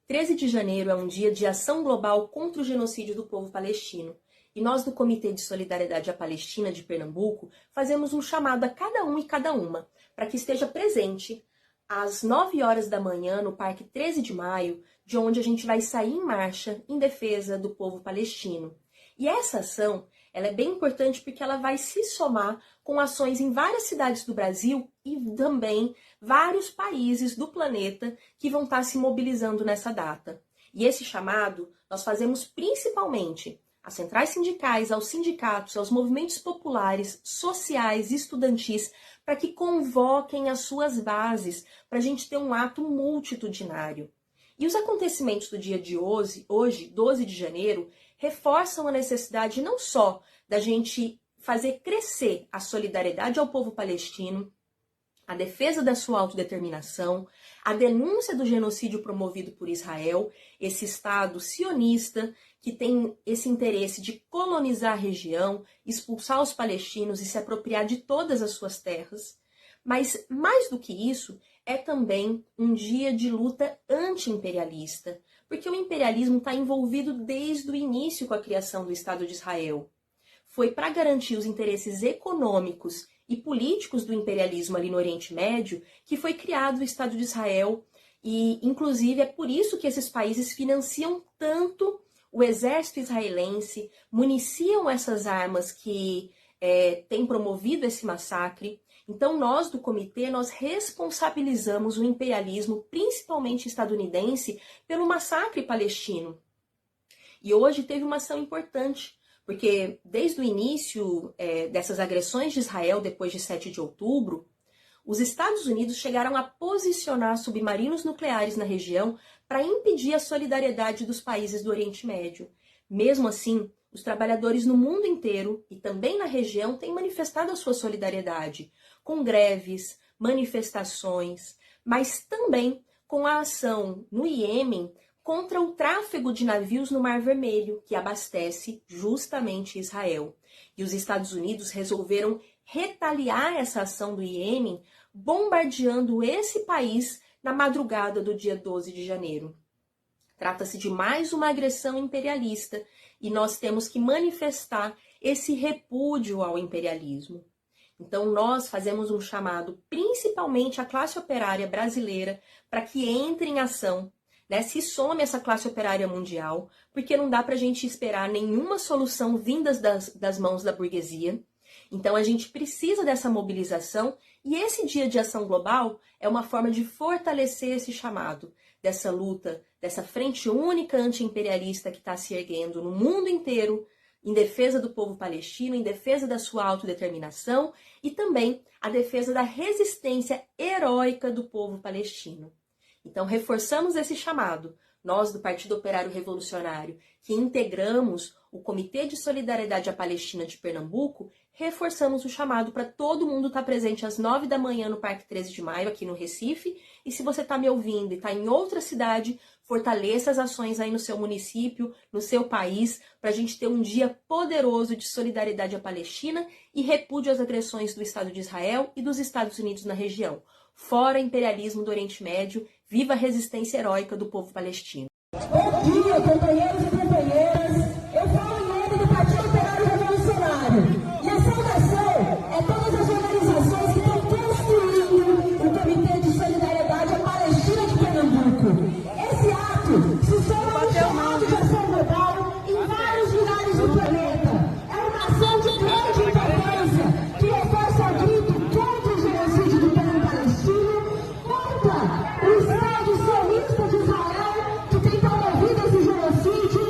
13 de janeiro é um dia de ação global contra o genocídio do povo palestino. E nós do Comitê de Solidariedade à Palestina de Pernambuco fazemos um chamado a cada um e cada uma para que esteja presente às 9 horas da manhã no Parque 13 de Maio, de onde a gente vai sair em marcha em defesa do povo palestino. E essa ação, ela é bem importante porque ela vai se somar com ações em várias cidades do Brasil e também vários países do planeta que vão estar se mobilizando nessa data. E esse chamado nós fazemos principalmente às centrais sindicais, aos sindicatos, aos movimentos populares, sociais, estudantis, para que convoquem as suas bases, para a gente ter um ato multitudinário. E os acontecimentos do dia de hoje, 12 de janeiro, reforçam a necessidade não só da gente fazer crescer a solidariedade ao povo palestino, a defesa da sua autodeterminação, a denúncia do genocídio promovido por Israel, esse Estado sionista que tem esse interesse de colonizar a região, expulsar os palestinos e se apropriar de todas as suas terras. Mas, mais do que isso, é também um dia de luta anti-imperialista, porque o imperialismo está envolvido desde o início com a criação do Estado de Israel. Foi para garantir os interesses econômicos e políticos do imperialismo ali no Oriente Médio que foi criado o Estado de Israel e, inclusive, é por isso que esses países financiam tanto o exército israelense, municiam essas armas que têm promovido esse massacre. Então, nós do comitê, nós responsabilizamos o imperialismo, principalmente estadunidense, pelo massacre palestino. E hoje teve uma ação importante, porque desde o início dessas agressões de Israel, depois de 7 de outubro, os Estados Unidos chegaram a posicionar submarinos nucleares na região para impedir a solidariedade dos países do Oriente Médio. Mesmo assim, os trabalhadores no mundo inteiro e também na região têm manifestado a sua solidariedade, com greves, manifestações, mas também com a ação no Iêmen contra o tráfego de navios no Mar Vermelho, que abastece justamente Israel. E os Estados Unidos resolveram retaliar essa ação do Iêmen, bombardeando esse país na madrugada do dia 12 de janeiro. Trata-se de mais uma agressão imperialista e nós temos que manifestar esse repúdio ao imperialismo. Então nós fazemos um chamado principalmente à classe operária brasileira para que entre em ação, se some essa classe operária mundial, porque não dá para a gente esperar nenhuma solução vindas das mãos da burguesia. Então a gente precisa dessa mobilização e esse dia de ação global é uma forma de fortalecer esse chamado, dessa luta, dessa frente única anti-imperialista que está se erguendo no mundo inteiro em defesa do povo palestino, em defesa da sua autodeterminação e também a defesa da resistência heróica do povo palestino. Então reforçamos esse chamado, nós do Partido Operário Revolucionário, que integramos o Comitê de Solidariedade à Palestina de Pernambuco, reforçamos o chamado para todo mundo estar presente às 9 da manhã no Parque 13 de Maio, aqui no Recife. E se você está me ouvindo e está em outra cidade, fortaleça as ações aí no seu município, no seu país, para a gente ter um dia poderoso de solidariedade à Palestina e repúdio às agressões do Estado de Israel e dos Estados Unidos na região. Fora imperialismo do Oriente Médio, viva a resistência heróica do povo palestino. Bom dia, companheiros e companheiras. Eu falo em nome do Partido Operário Revolucionário. E a saudação é todas as organizações que estão construindo o Comitê de Solidariedade à Palestina de Pernambuco. Esse ato se soma um chamado de ação global em vários lugares do planeta. É uma ação de grande importância que reforça o grito contra o genocídio do povo palestino, contra o Estado sionista de Israel, que tem promovido esse genocídio,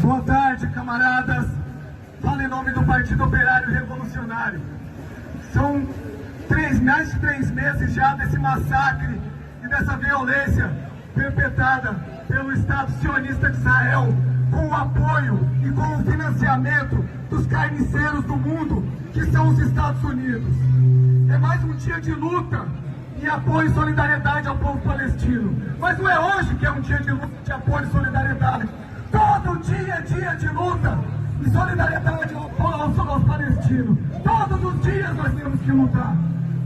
Boa tarde, camaradas. Falo em nome do Partido Operário Revolucionário. São mais de 3 meses já desse massacre e dessa violência perpetrada pelo Estado sionista de Israel, com o apoio e com o financiamento dos carniceiros do mundo, que são os Estados Unidos. É mais um dia de luta e apoio e solidariedade ao povo palestino. Mas não é hoje que é um dia de luta, de apoio e solidariedade. Todo dia é dia de luta e solidariedade aos palestinos. Todos os dias nós temos que lutar.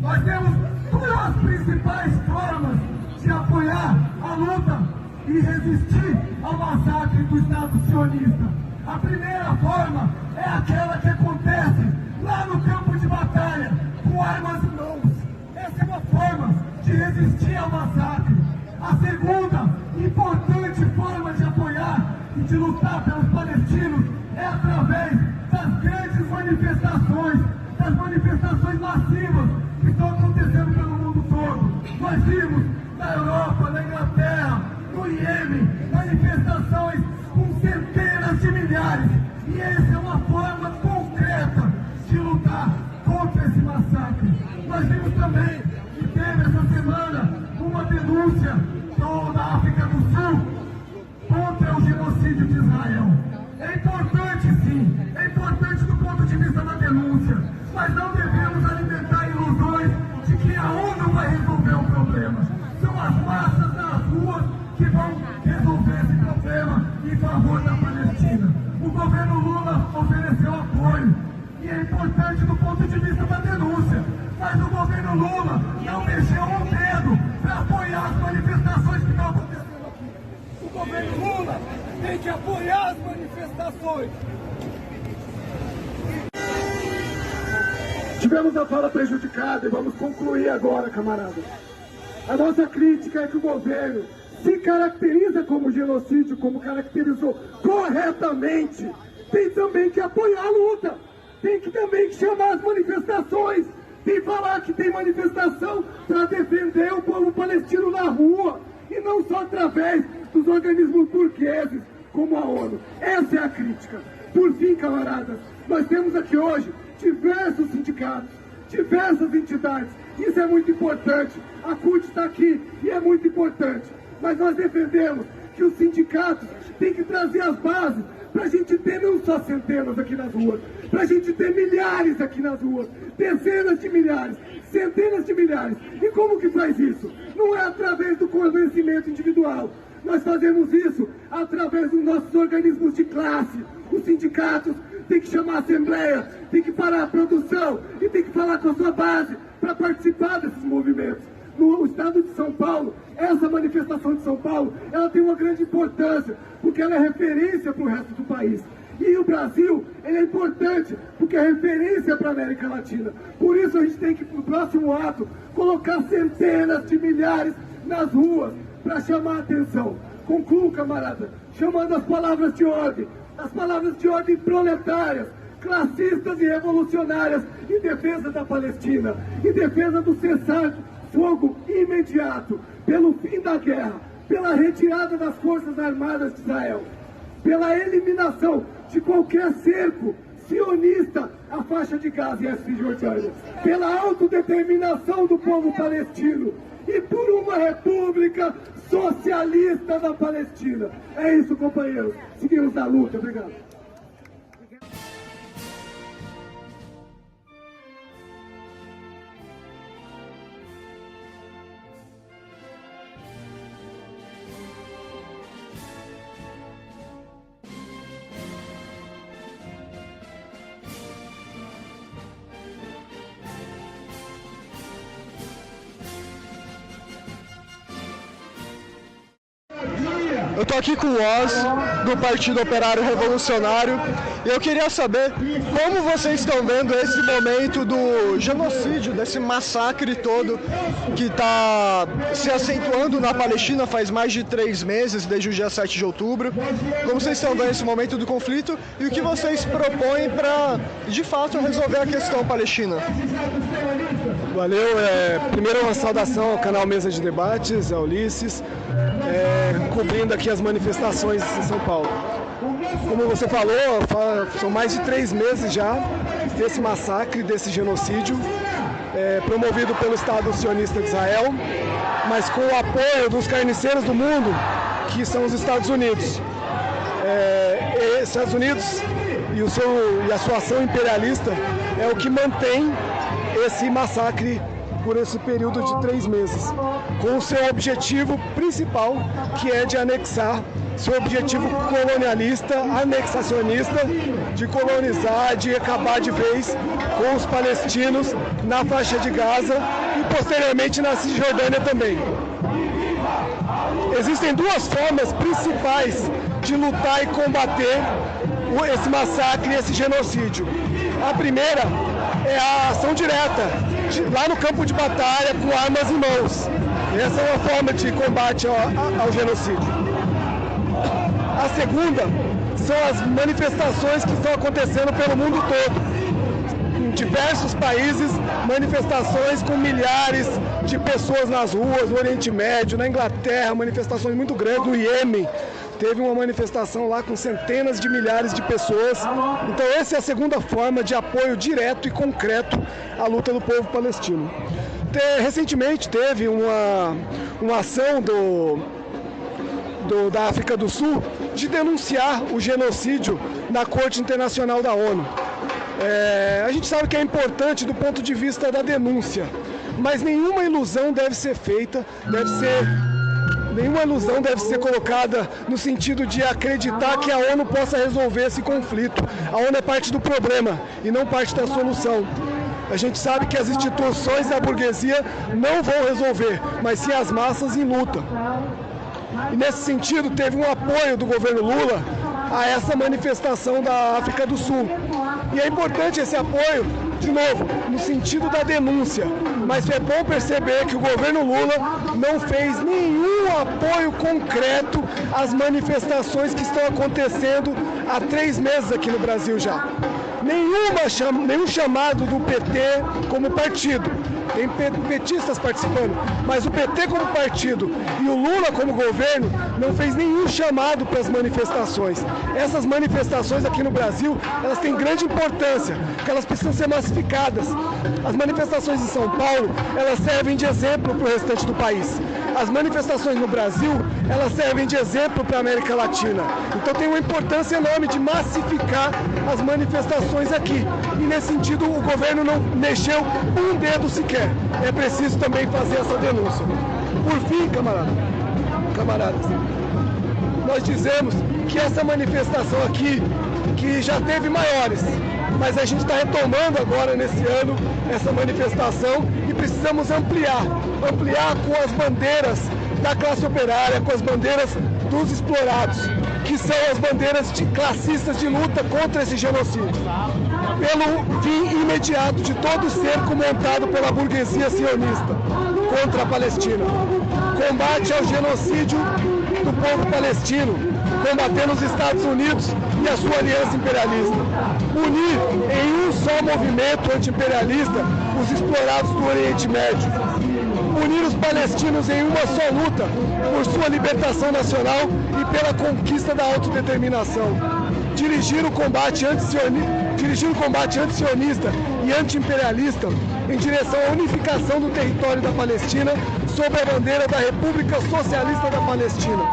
Nós temos duas principais formas de apoiar a luta e resistir ao massacre do Estado sionista. A primeira forma é aquela que acontece lá no campo de batalha, com armas em mãos. Essa é uma forma de resistir ao massacre. A segunda importante forma de apoiar e de lutar pelos palestinos é através das grandes manifestações, das manifestações massivas que estão acontecendo pelo mundo todo. Nós vimos na Europa, na Inglaterra, no Iêmen, manifestações com centenas de milhares. E essa é uma forma concreta de lutar contra esse massacre. Nós vimos também que teve essa semana uma denúncia da África do Sul contra o genocídio de Israel. É importante, sim, é importante do ponto de vista da denúncia, mas não devemos alimentar ilusões de que a ONU vai resolver o problema. São as massas nas ruas que vão resolver esse problema em favor da Palestina. O governo Lula ofereceu apoio, e é importante do ponto de vista da denúncia, mas o governo Lula não mexeu um dedo para apoiar as manifestações que estão acontecendo aqui. O governo Lula tem que apoiar as manifestações. Tivemos a fala prejudicada e vamos concluir agora, camaradas. A nossa crítica é que o governo se caracteriza como genocídio, como caracterizou corretamente, tem também que apoiar a luta, tem que também chamar as manifestações, tem que falar que tem manifestação para defender o povo palestino na rua, e não só através dos organismos burgueses como a ONU. Essa é a crítica. Por fim, camaradas, nós temos aqui hoje diversos sindicatos, diversas entidades. Isso é muito importante. A CUT está aqui e é muito importante. Mas nós defendemos que os sindicatos têm que trazer as bases para a gente ter não só centenas aqui nas ruas, para a gente ter milhares aqui nas ruas, dezenas de milhares, centenas de milhares. E como que faz isso? Não é através do convencimento individual. Nós fazemos isso através dos nossos organismos de classe. Os sindicatos têm que chamar a assembleia, têm que parar a produção e têm que falar com a sua base para participar desses movimentos. No estado de São Paulo, essa manifestação de São Paulo, ela tem uma grande importância, porque ela é referência para o resto do país. E o Brasil, ele é importante, porque é referência para a América Latina. Por isso a gente tem que, no próximo ato, colocar centenas de milhares nas ruas para chamar a atenção. Concluo, camarada, chamando as palavras de ordem proletárias, classistas e revolucionárias, em defesa da Palestina, em defesa do cessar-fogo imediato, pelo fim da guerra, pela retirada das forças armadas de Israel, pela eliminação de qualquer cerco sionista à faixa de Gaza e a Cisjordânia, pela autodeterminação do povo palestino e por uma república socialista da Palestina. É isso, companheiros. Seguimos na luta. Obrigado. Eu estou aqui com o Oz, do Partido Operário Revolucionário, e eu queria saber como vocês estão vendo esse momento do genocídio, desse massacre todo que está se acentuando na Palestina faz mais de 3 meses, desde o dia 7 de outubro. Como vocês estão vendo esse momento do conflito e o que vocês propõem para, de fato, resolver a questão palestina? Valeu. Primeiro uma saudação ao canal Mesa de Debates, ao Ulisses, cobrindo aqui as manifestações em São Paulo. Como você falou, são mais de 3 meses já desse massacre, desse genocídio, promovido pelo Estado sionista de Israel, mas com o apoio dos carniceiros do mundo, que são os Estados Unidos. Estados Unidos e a sua ação imperialista é o que mantém esse massacre por esse período de 3 meses, com o seu objetivo principal, que é de anexar, seu objetivo colonialista, anexacionista, de colonizar, de acabar de vez com os palestinos na faixa de Gaza e posteriormente na Cisjordânia também. Existem 2 formas principais de lutar e combater esse massacre e esse genocídio. A primeira é a ação direta, lá no campo de batalha, com armas em mãos. Essa é uma forma de combate ao genocídio. A segunda são as manifestações que estão acontecendo pelo mundo todo. Em diversos países, manifestações com milhares de pessoas nas ruas, no Oriente Médio, na Inglaterra, manifestações muito grandes, no Iêmen. Teve uma manifestação lá com centenas de milhares de pessoas. Então essa é a segunda forma de apoio direto e concreto à luta do povo palestino. Recentemente teve uma ação da África do Sul de denunciar o genocídio na Corte Internacional da ONU. A gente sabe que é importante do ponto de vista da denúncia, mas nenhuma ilusão deve ser feita, nenhuma ilusão deve ser colocada no sentido de acreditar que a ONU possa resolver esse conflito. A ONU é parte do problema e não parte da solução. A gente sabe que as instituições da burguesia não vão resolver, mas sim as massas em luta. E nesse sentido teve um apoio do governo Lula a essa manifestação da África do Sul. E é importante esse apoio, de novo, no sentido da denúncia. Mas é bom perceber que o governo Lula não fez nenhum apoio concreto às manifestações que estão acontecendo há 3 meses aqui no Brasil já. Nenhum chamado do PT como partido. Tem petistas participando, mas o PT como partido e o Lula como governo não fez nenhum chamado para as manifestações. Essas manifestações aqui no Brasil, elas têm grande importância, porque elas precisam ser massificadas. As manifestações em São Paulo, elas servem de exemplo para o restante do país. As manifestações no Brasil, elas servem de exemplo para a América Latina. Então tem uma importância enorme de massificar as manifestações aqui. E nesse sentido, o governo não mexeu um dedo sequer. É preciso também fazer essa denúncia. Por fim, camaradas, nós dizemos que essa manifestação aqui, que já teve maiores, mas a gente está retomando agora nesse ano essa manifestação e precisamos ampliar com as bandeiras da classe operária, com as bandeiras dos explorados, que são as bandeiras classistas de luta contra esse genocídio, pelo fim imediato de todo o cerco montado pela burguesia sionista contra a Palestina, combate ao genocídio do povo palestino, combatendo os Estados Unidos e a sua aliança imperialista. Unir em um só movimento anti-imperialista os explorados do Oriente Médio. Unir os palestinos em uma só luta por sua libertação nacional e pela conquista da autodeterminação. Dirigir o combate antisionista e anti-imperialista em direção à unificação do território da Palestina sob a bandeira da República Socialista da Palestina.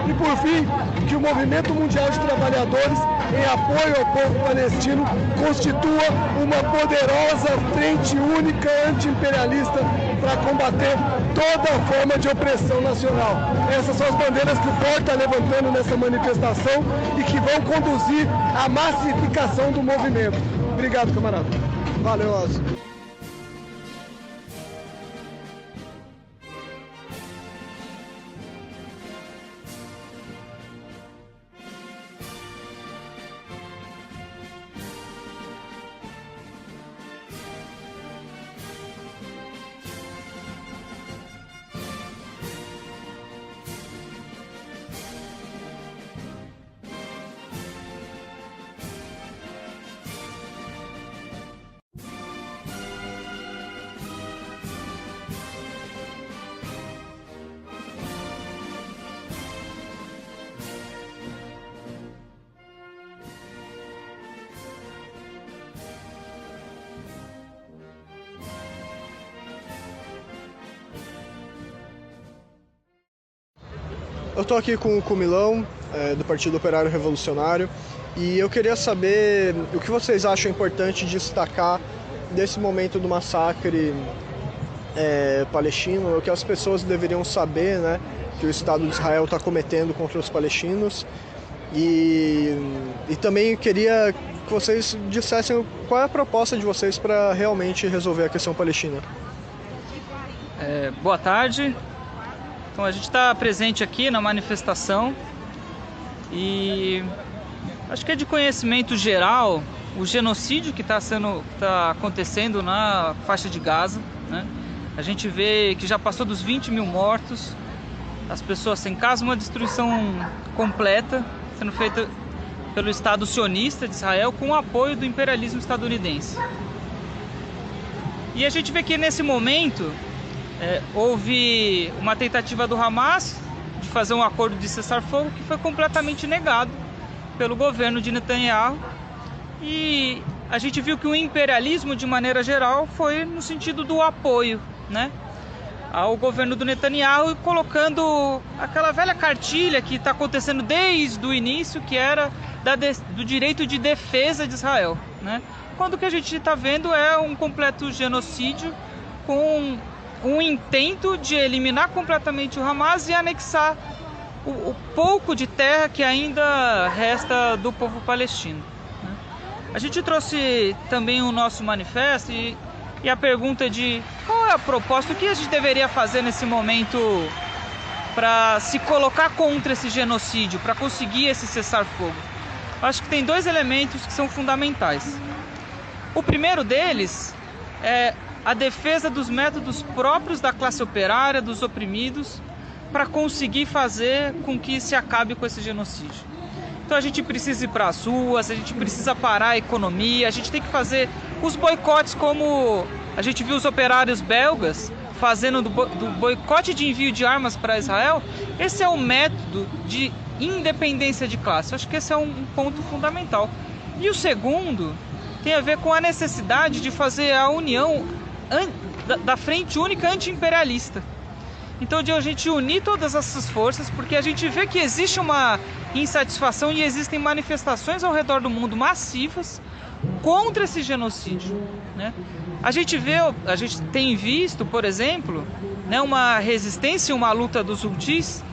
E por fim, que o Movimento Mundial de Trabalhadores, em apoio ao povo palestino, constitua uma poderosa frente única anti-imperialista para combater toda forma de opressão nacional. Essas são as bandeiras que o POR está levantando nessa manifestação e que vão conduzir à massificação do movimento. Obrigado, camarada. Valeu, Oscar. eu estou aqui com o Cumilão, do Partido Operário Revolucionário, e eu queria saber o que vocês acham importante destacar desse momento do massacre palestino, o que as pessoas deveriam saber, né, que o Estado de Israel está cometendo contra os palestinos. E também queria que vocês dissessem qual é a proposta de vocês para realmente resolver a questão palestina. Boa tarde. Então a gente está presente aqui na manifestação e acho que é de conhecimento geral o genocídio que está acontecendo na faixa de Gaza, né? A gente vê que já passou dos 20 mil mortos, as pessoas sem casa, uma destruição completa sendo feita pelo Estado sionista de Israel com o apoio do imperialismo estadunidense. E a gente vê que nesse momento houve uma tentativa do Hamas de fazer um acordo de cessar-fogo que foi completamente negado pelo governo de Netanyahu, e a gente viu que o imperialismo de maneira geral foi no sentido do apoio, né, ao governo do Netanyahu, colocando aquela velha cartilha que está acontecendo desde o início, que era do direito de defesa de Israel, né? Quando o que a gente está vendo é um completo genocídio com um intento de eliminar completamente o Hamas e anexar o pouco de terra que ainda resta do povo palestino, né? A gente trouxe também o nosso manifesto e a pergunta de qual é a proposta, o que a gente deveria fazer nesse momento para se colocar contra esse genocídio, para conseguir esse cessar-fogo. Acho que tem dois elementos que são fundamentais. O primeiro deles é a defesa dos métodos próprios da classe operária, dos oprimidos, para conseguir fazer com que se acabe com esse genocídio. Então a gente precisa ir para as ruas, a gente precisa parar a economia, a gente tem que fazer os boicotes como a gente viu os operários belgas fazendo do boicote de envio de armas para Israel. Esse é o método de independência de classe. Acho que esse é um ponto fundamental. E o segundo tem a ver com a necessidade de fazer a união da Frente Única Anti-Imperialista. Então de a gente unir todas essas forças, porque a gente vê que existe uma insatisfação e existem manifestações ao redor do mundo massivas contra esse genocídio, né? A gente tem visto, por exemplo, né, uma resistência, uma luta dos Houthis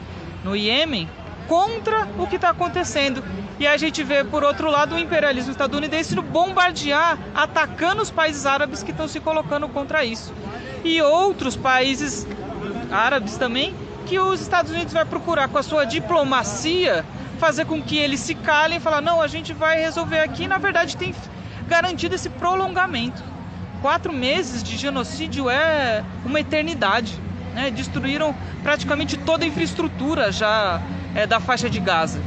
no Iêmen contra o que está acontecendo. E a gente vê, por outro lado, o imperialismo estadunidense no bombardear, atacando os países árabes que estão se colocando contra isso. E outros países árabes também, que os Estados Unidos vai procurar com a sua diplomacia fazer com que eles se calem e falar, não, a gente vai resolver aqui. Na verdade tem garantido esse prolongamento. 4 meses de genocídio é uma eternidade, né? Destruíram praticamente toda a infraestrutura já da faixa de Gaza.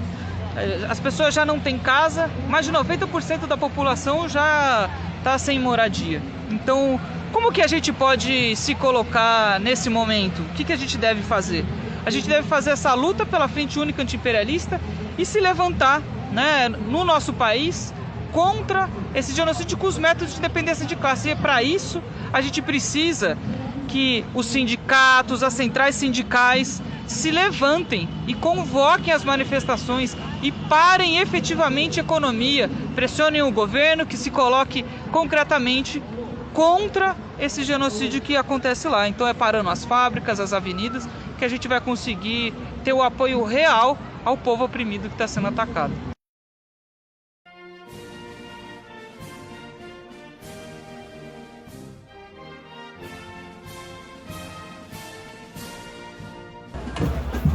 As pessoas já não têm casa, mais de 90% da população já está sem moradia. Então, como que a gente pode se colocar nesse momento? O que a gente deve fazer? A gente deve fazer essa luta pela Frente Única Anti-Imperialista e se levantar, né, no nosso país contra esse genocídio com os métodos de dependência de classe. E para isso a gente precisa que os sindicatos, as centrais sindicais se levantem e convoquem as manifestações e parem efetivamente a economia, pressionem o governo que se coloque concretamente contra esse genocídio que acontece lá. Então é parando as fábricas, as avenidas, que a gente vai conseguir ter o apoio real ao povo oprimido que está sendo atacado.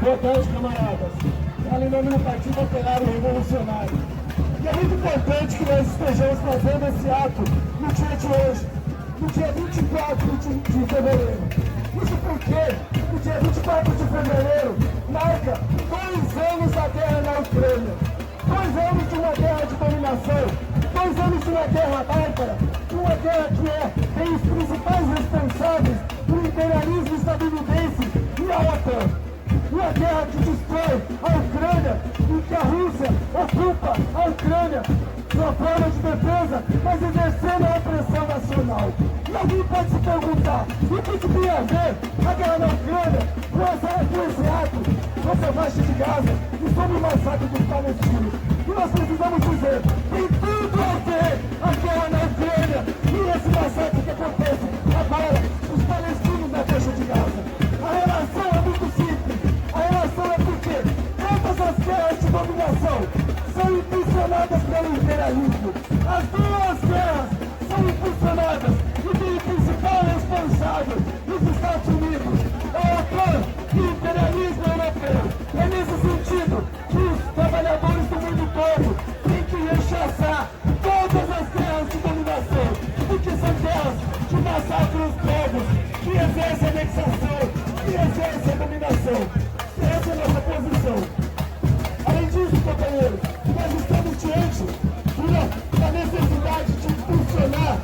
Boa tarde, camaradas. Falo em nome do Partido Operário Revolucionário. E é muito importante que nós estejamos fazendo esse ato no dia de hoje, no dia 24 de fevereiro. Isso porque no dia 24 de fevereiro marca 2 anos da guerra na Ucrânia, 2 anos de uma guerra de dominação, 2 anos de uma guerra bárbara, uma guerra que tem os principais responsáveis do imperialismo estadunidense e a OTAN. Uma guerra que destrói a Ucrânia e que a Rússia ocupa a Ucrânia de uma forma de defesa, mas exercendo a opressão nacional. E alguém pode se perguntar, o que tem a ver a guerra na Ucrânia com esse ato sobre a faixa de Gaza e sobre o massacre dos palestinos. E nós precisamos dizer, tem tudo a ver a guerra na Ucrânia e esse massacre que acontece agora, os palestinos na faixa de Gaza. A relação é muito simples. A relação é porque todas as guerras de dominação são impulsionadas pelo imperialismo. As duas guerras são impulsionadas e o principal responsável nos Estados Unidos é o OTAN e o imperialismo europeu. É nesse sentido que os trabalhadores do mundo todo têm que rechaçar todas as guerras de dominação, porque são guerras que massacram os povos, que exercem a anexação, que exercem a dominação. Essa é a nossa posição. Além disso, companheiros, nós estamos diante da necessidade de impulsionar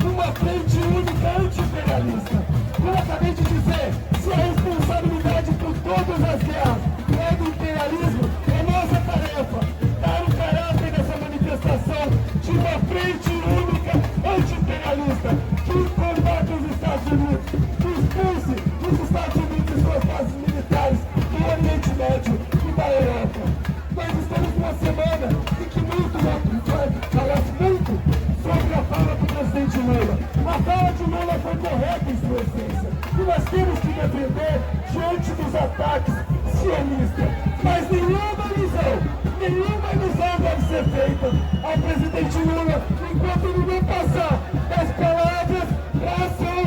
uma frente única anti-imperialista. Como eu acabei de dizer, se a responsabilidade por todas as guerras é do imperialismo, é nossa tarefa dar o caráter dessa manifestação de uma frente única anti-imperialista que combate os Estados Unidos, que expulse os Estados Unidos e suas bases militares do Oriente Médio e da Europa. Nós estamos numa semana em que fala-se muito sobre a fala do presidente Lula. A fala de Lula foi correta em sua essência. E nós temos que defender diante dos ataques sionistas. Mas nenhuma ilusão deve ser feita ao presidente Lula enquanto ele não passar das palavras para a ação.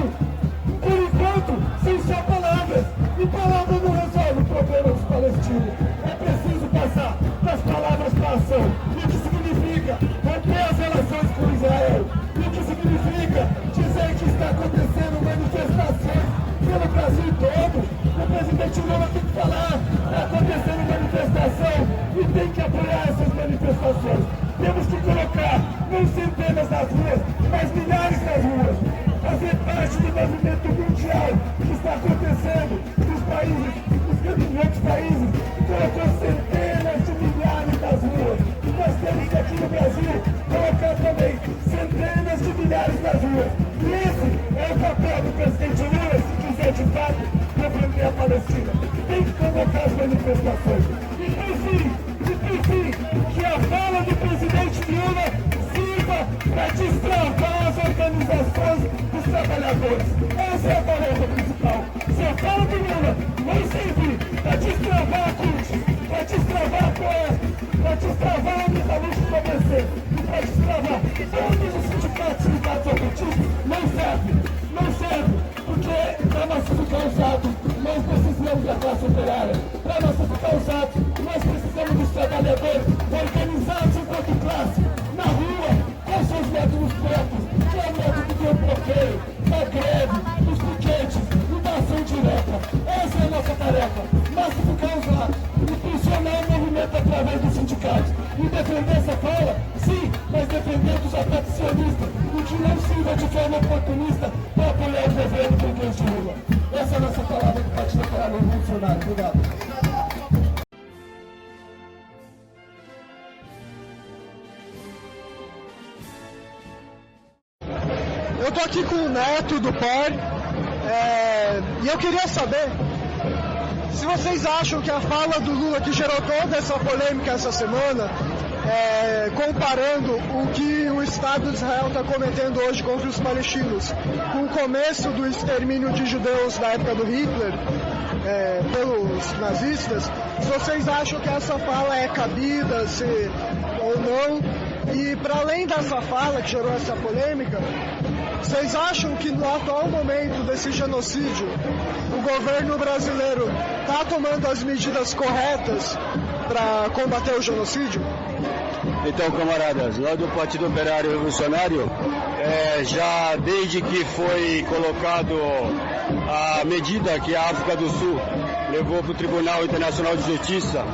Por enquanto, são só palavras. E palavras não resolvem o problema dos palestinos. É preciso passar das palavras para a ação. E o que significa romper as relações com Israel. E o que significa dizer que está acontecendo manifestações pelo Brasil todo. O presidente Lula tem que falar, está acontecendo manifestação e tem que apoiar essas manifestações. Temos que colocar não centenas nas ruas, mas milhares nas ruas. Fazer parte do movimento mundial que está acontecendo nos países, nos grandes países, colocou centenas de milhares nas ruas. E nós temos que aqui no Brasil colocar também centenas de milhares nas ruas. E esse é o papel do presidente Lula, se quiser de fato defender a Palestina. Tem que convocar as manifestações. E por fim, que a fala do presidente Lula sirva para destravar as organizações dos trabalhadores. Essa é a tarefa principal. Se a fala do Lula não servir para destravar a CUT, para destravar a COES, para destravar a Metalúrgica do ABC e para destravar todos os sindicatos opetistas, não serve, porque para massificar os atos, nós precisamos da classe operária. Para massificar os atos, nós precisamos dos trabalhadores organizados enquanto classe, na rua, com seus métodos próprios, que é o método do bloqueio, da greve, dos piquetes e da ação direta. Essa é a nossa tarefa, massificar os atos, impulsionar o movimento através dos sindicatos e defender essa fala, sim, mas defender dos ataques sionistas e que não sirva de forma oportunista para apoiar o governo do presidente Lula. Essa é a nossa palavra do Partido Operário Revolucionário. Obrigado. Eu estou aqui com o Neto do PAR e eu queria saber se vocês acham que a fala do Lula que gerou toda essa polêmica essa semana, comparando o que o Estado de Israel está cometendo hoje contra os palestinos com o começo do extermínio de judeus da época do Hitler pelos nazistas, se vocês acham que essa fala é cabida ou não? E para além dessa fala que gerou essa polêmica, vocês acham que no atual momento desse genocídio, o governo brasileiro está tomando as medidas corretas para combater o genocídio? Então, camaradas, nós do Partido Operário Revolucionário, já desde que foi colocado a medida que a África do Sul levou para o Tribunal Internacional de Justiça,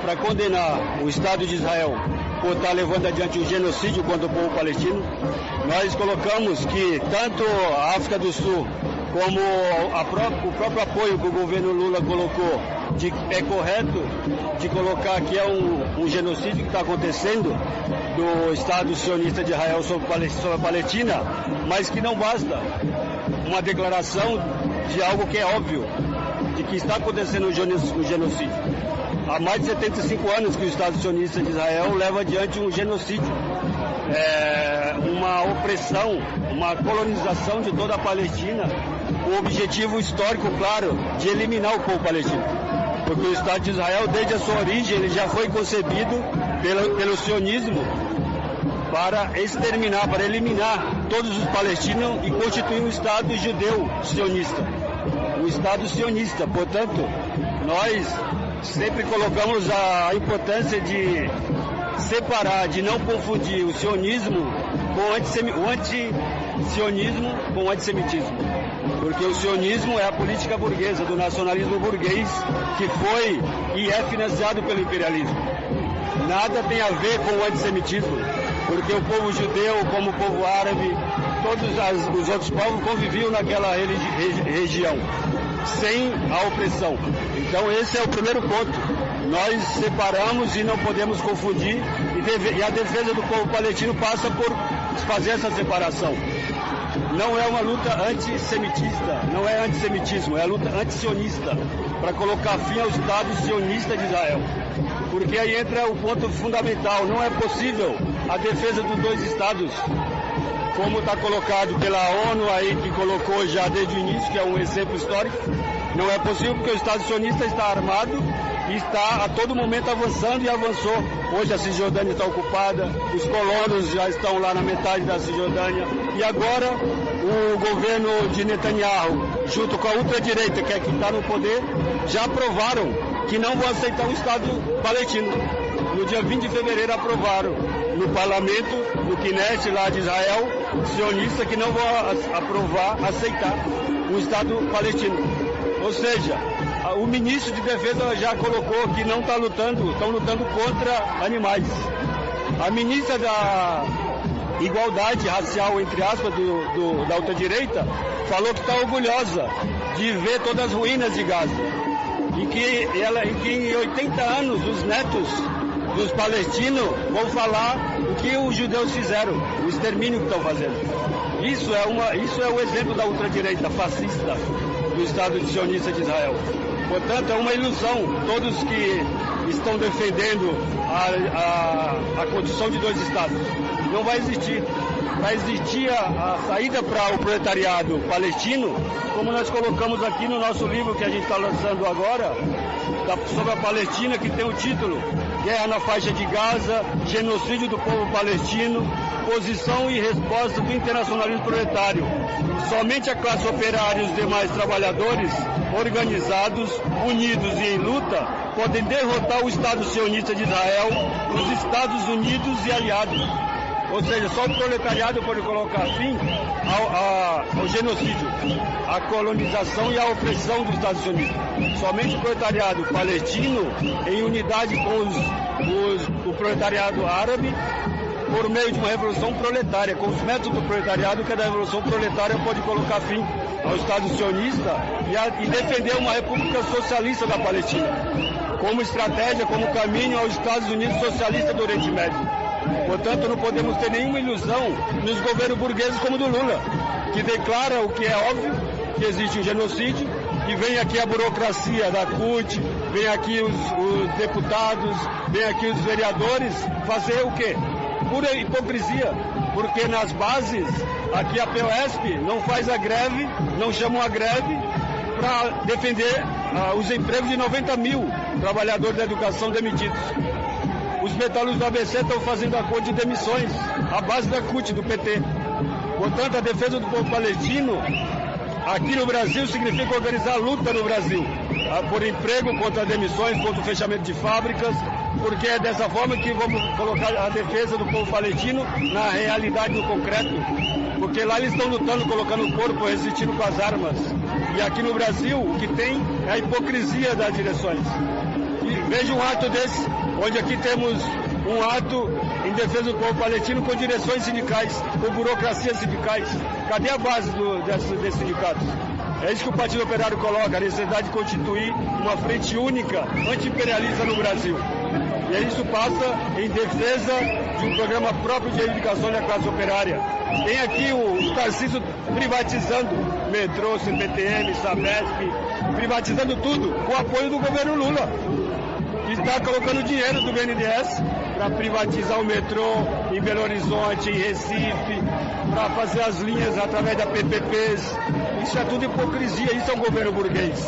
para condenar o Estado de Israel por estar levando adiante um genocídio contra o povo palestino, nós colocamos que tanto a África do Sul como o próprio apoio que o governo Lula colocou, é correto de colocar que é um genocídio que está acontecendo do Estado sionista de Israel sobre a Palestina, mas que não basta uma declaração de algo que é óbvio. de que está acontecendo o genocídio. Há mais de 75 anos que o Estado sionista de Israel leva adiante um genocídio, uma opressão, uma colonização de toda a Palestina, com o objetivo histórico, claro, de eliminar o povo palestino. Porque o Estado de Israel, desde a sua origem, ele já foi concebido pelo sionismo para exterminar, para eliminar todos os palestinos e constituir um Estado judeu sionista, um Estado sionista. Portanto, nós sempre colocamos a importância de separar, de não confundir o sionismo com o anti-sionismo com o antissemitismo. Porque o sionismo é a política burguesa, do nacionalismo burguês, que foi e é financiado pelo imperialismo. Nada tem a ver com o antissemitismo, porque o povo judeu, como o povo árabe, todos os outros povos conviviam naquela região, sem a opressão. Então esse é o primeiro ponto. Nós separamos e não podemos confundir, e a defesa do povo palestino passa por fazer essa separação. Não é uma luta antissemitista, não é antissemitismo, é a luta antissionista, para colocar fim ao Estado sionista de Israel. Porque aí entra o ponto fundamental, não é possível a defesa dos dois Estados, como está colocado pela ONU aí, que colocou já desde o início, que é um exemplo histórico. Não é possível porque o Estado sionista está armado e está a todo momento avançando e avançou. Hoje a Cisjordânia está ocupada, os colonos já estão lá na metade da Cisjordânia e agora o governo de Netanyahu, junto com a ultradireita, que é quem está no poder, já aprovaram que não vão aceitar o Estado palestino. No dia 20 de fevereiro aprovaram no parlamento, no Knesset lá de Israel, sionista, que não vão aceitar o Estado palestino. Ou seja, o ministro de Defesa já colocou que não está lutando, estão lutando contra animais. A ministra da Igualdade Racial, entre aspas, da ultradireita, falou que está orgulhosa de ver todas as ruínas de Gaza. E que em 80 anos os netos dos palestinos vão falar o que os judeus fizeram, o extermínio que estão fazendo. Isso é o exemplo da ultradireita fascista do Estado sionista de Israel. Portanto, é uma ilusão. Todos que estão defendendo a condição de dois Estados. Não vai existir. Vai existir a saída para o proletariado palestino, como nós colocamos aqui no nosso livro que a gente está lançando agora, sobre a Palestina, que tem o título Guerra na Faixa de Gaza, Genocídio do Povo Palestino, Posição e Resposta do Internacionalismo Proletário. Somente a classe operária e os demais trabalhadores organizados, unidos e em luta, podem derrotar o Estado sionista de Israel, os Estados Unidos e aliados. Ou seja, só o proletariado pode colocar fim ao genocídio, à colonização e à opressão do Estado sionista. Somente o proletariado palestino, em unidade com o proletariado árabe, por meio de uma revolução proletária, com os métodos do proletariado, que é da revolução proletária pode colocar fim ao Estado sionista e defender uma república socialista da Palestina, como estratégia, como caminho aos Estados Unidos socialistas do Oriente Médio. Portanto, não podemos ter nenhuma ilusão nos governos burgueses como o do Lula, que declara o que é óbvio, que existe um genocídio, e vem aqui a burocracia da CUT, vem aqui os deputados, vem aqui os vereadores fazer o quê? Pura hipocrisia, porque nas bases, aqui a POSP não faz a greve, não chamam a greve para defender os empregos de 90 mil trabalhadores da educação demitidos. Os metalúrgicos do ABC estão fazendo acordo de demissões, à base da CUT, do PT. Portanto, a defesa do povo palestino, aqui no Brasil, significa organizar a luta no Brasil, por emprego, contra demissões, contra o fechamento de fábricas, porque é dessa forma que vamos colocar a defesa do povo palestino na realidade do concreto. Porque lá eles estão lutando, colocando o corpo, resistindo com as armas. E aqui no Brasil, o que tem é a hipocrisia das direções. E veja um ato desse, onde aqui temos um ato em defesa do povo palestino com direções sindicais, com burocracias sindicais. Cadê a base desses sindicatos? É isso que o Partido Operário coloca, a necessidade de constituir uma frente única anti-imperialista no Brasil. E isso passa em defesa de um programa próprio de reivindicação da classe operária. Tem aqui o Tarcísio privatizando metrô, CPTM, Sabesp, privatizando tudo com o apoio do governo Lula, que está colocando dinheiro do BNDES para privatizar o metrô em Belo Horizonte, em Recife, para fazer as linhas através da PPPs. Isso é tudo hipocrisia, isso é um governo burguês.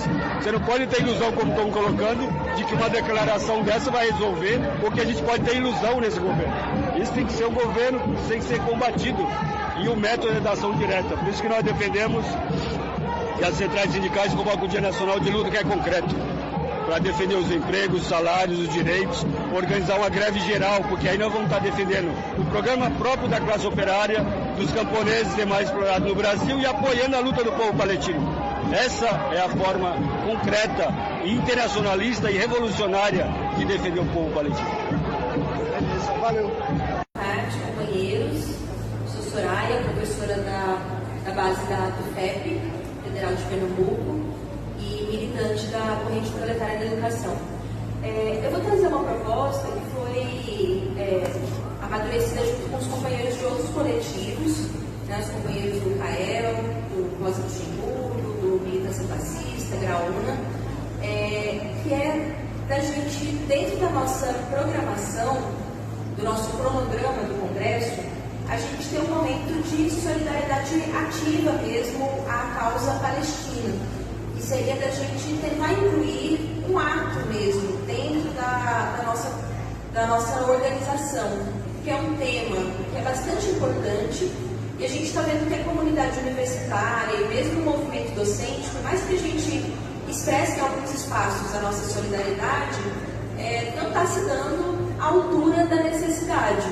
Você não pode ter ilusão, como estão colocando, de que uma declaração dessa vai resolver, porque a gente pode ter ilusão nesse governo. Isso tem que ser um governo que tem que ser combatido, e o método é da ação direta. Por isso que nós defendemos que as centrais sindicais convoquem o Dia Nacional de Luta, que é concreto, para defender os empregos, os salários, os direitos, organizar uma greve geral, porque aí nós vamos estar defendendo o programa próprio da classe operária, dos camponeses demais explorados no Brasil e apoiando a luta do povo palestino. Essa é a forma concreta, internacionalista e revolucionária de defender o povo palestino. É isso, valeu. Boa tarde, companheiros. Sou Soraya, professora da base da FEP, Federal de Pernambuco, e militante da Corrente Proletária da Educação. Eu vou trazer uma proposta que foi amadurecida junto com os companheiros de outros coletivos, né, os companheiros do CAEL, do Rosa Luxemburgo, do Militância Fascista, Graúna, que é da gente, dentro da nossa programação, do nosso cronograma do Congresso, a gente ter um momento de solidariedade ativa mesmo à causa palestina. Que seria da gente tentar incluir um ato mesmo dentro da nossa organização, que é um tema que é bastante importante, e a gente está vendo que a comunidade universitária e mesmo o movimento docente, por mais que a gente expresse em alguns espaços a nossa solidariedade, não está se dando à altura da necessidade.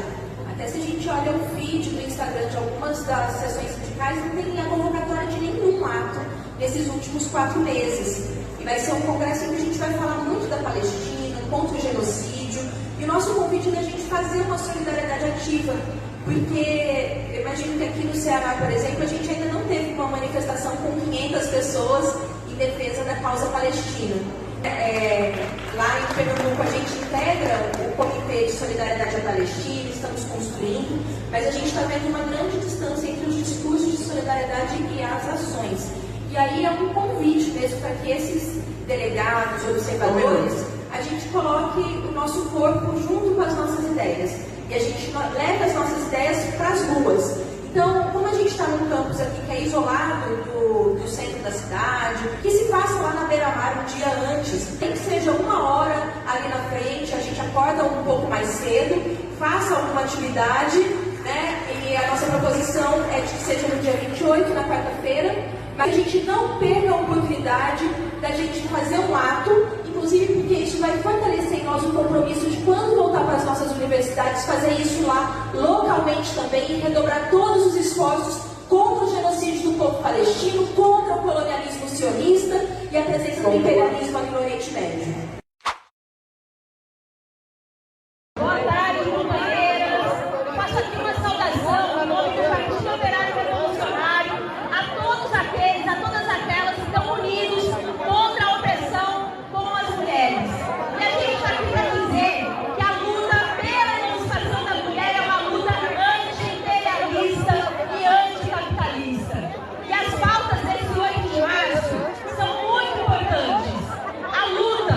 Até se a gente olha o feed do Instagram de algumas das sessões sindicais, não tem a convocatória de nenhum ato nesses últimos 4 meses. E vai ser um congresso em que a gente vai falar muito da Palestina, contra o genocídio, e o nosso convite é da gente fazer uma solidariedade ativa, porque eu imagino que aqui no Ceará, por exemplo, a gente ainda não teve uma manifestação com 500 pessoas em defesa da causa palestina. Lá em Pernambuco a gente integra o Comitê de Solidariedade à Palestina, estamos construindo, mas a gente está vendo uma grande distância entre os discursos de solidariedade e as ações. E aí é um convite mesmo para que esses delegados, observadores, a gente coloque o nosso corpo junto com as nossas ideias. E a gente leva as nossas ideias para as ruas. Então, como a gente está num campus aqui que é isolado do centro da cidade, que se faça lá na beira-mar um dia antes, nem que seja 1 hora ali na frente, a gente acorda um pouco mais cedo, faça alguma atividade, né? E a nossa proposição é de que seja no dia 28, na quarta-feira, mas a gente não perca a oportunidade da gente fazer um ato, inclusive porque isso vai fortalecer em nós o compromisso de, quando voltar para as nossas universidades, fazer isso lá localmente também e redobrar todos os esforços contra o genocídio do povo palestino, contra o colonialismo sionista e a presença do imperialismo aqui no Oriente Médio. Boa tarde, companheiras. Eu faço aqui uma saudação em nome do Partido Operário Revolucionário a todos aqueles, a todas aquelas que estão unidos contra a opressão como as mulheres. E a gente está aqui para dizer que a luta pela emancipação da mulher é uma luta anti-imperialista e anticapitalista. E as pautas desse 8 de março são muito importantes. A luta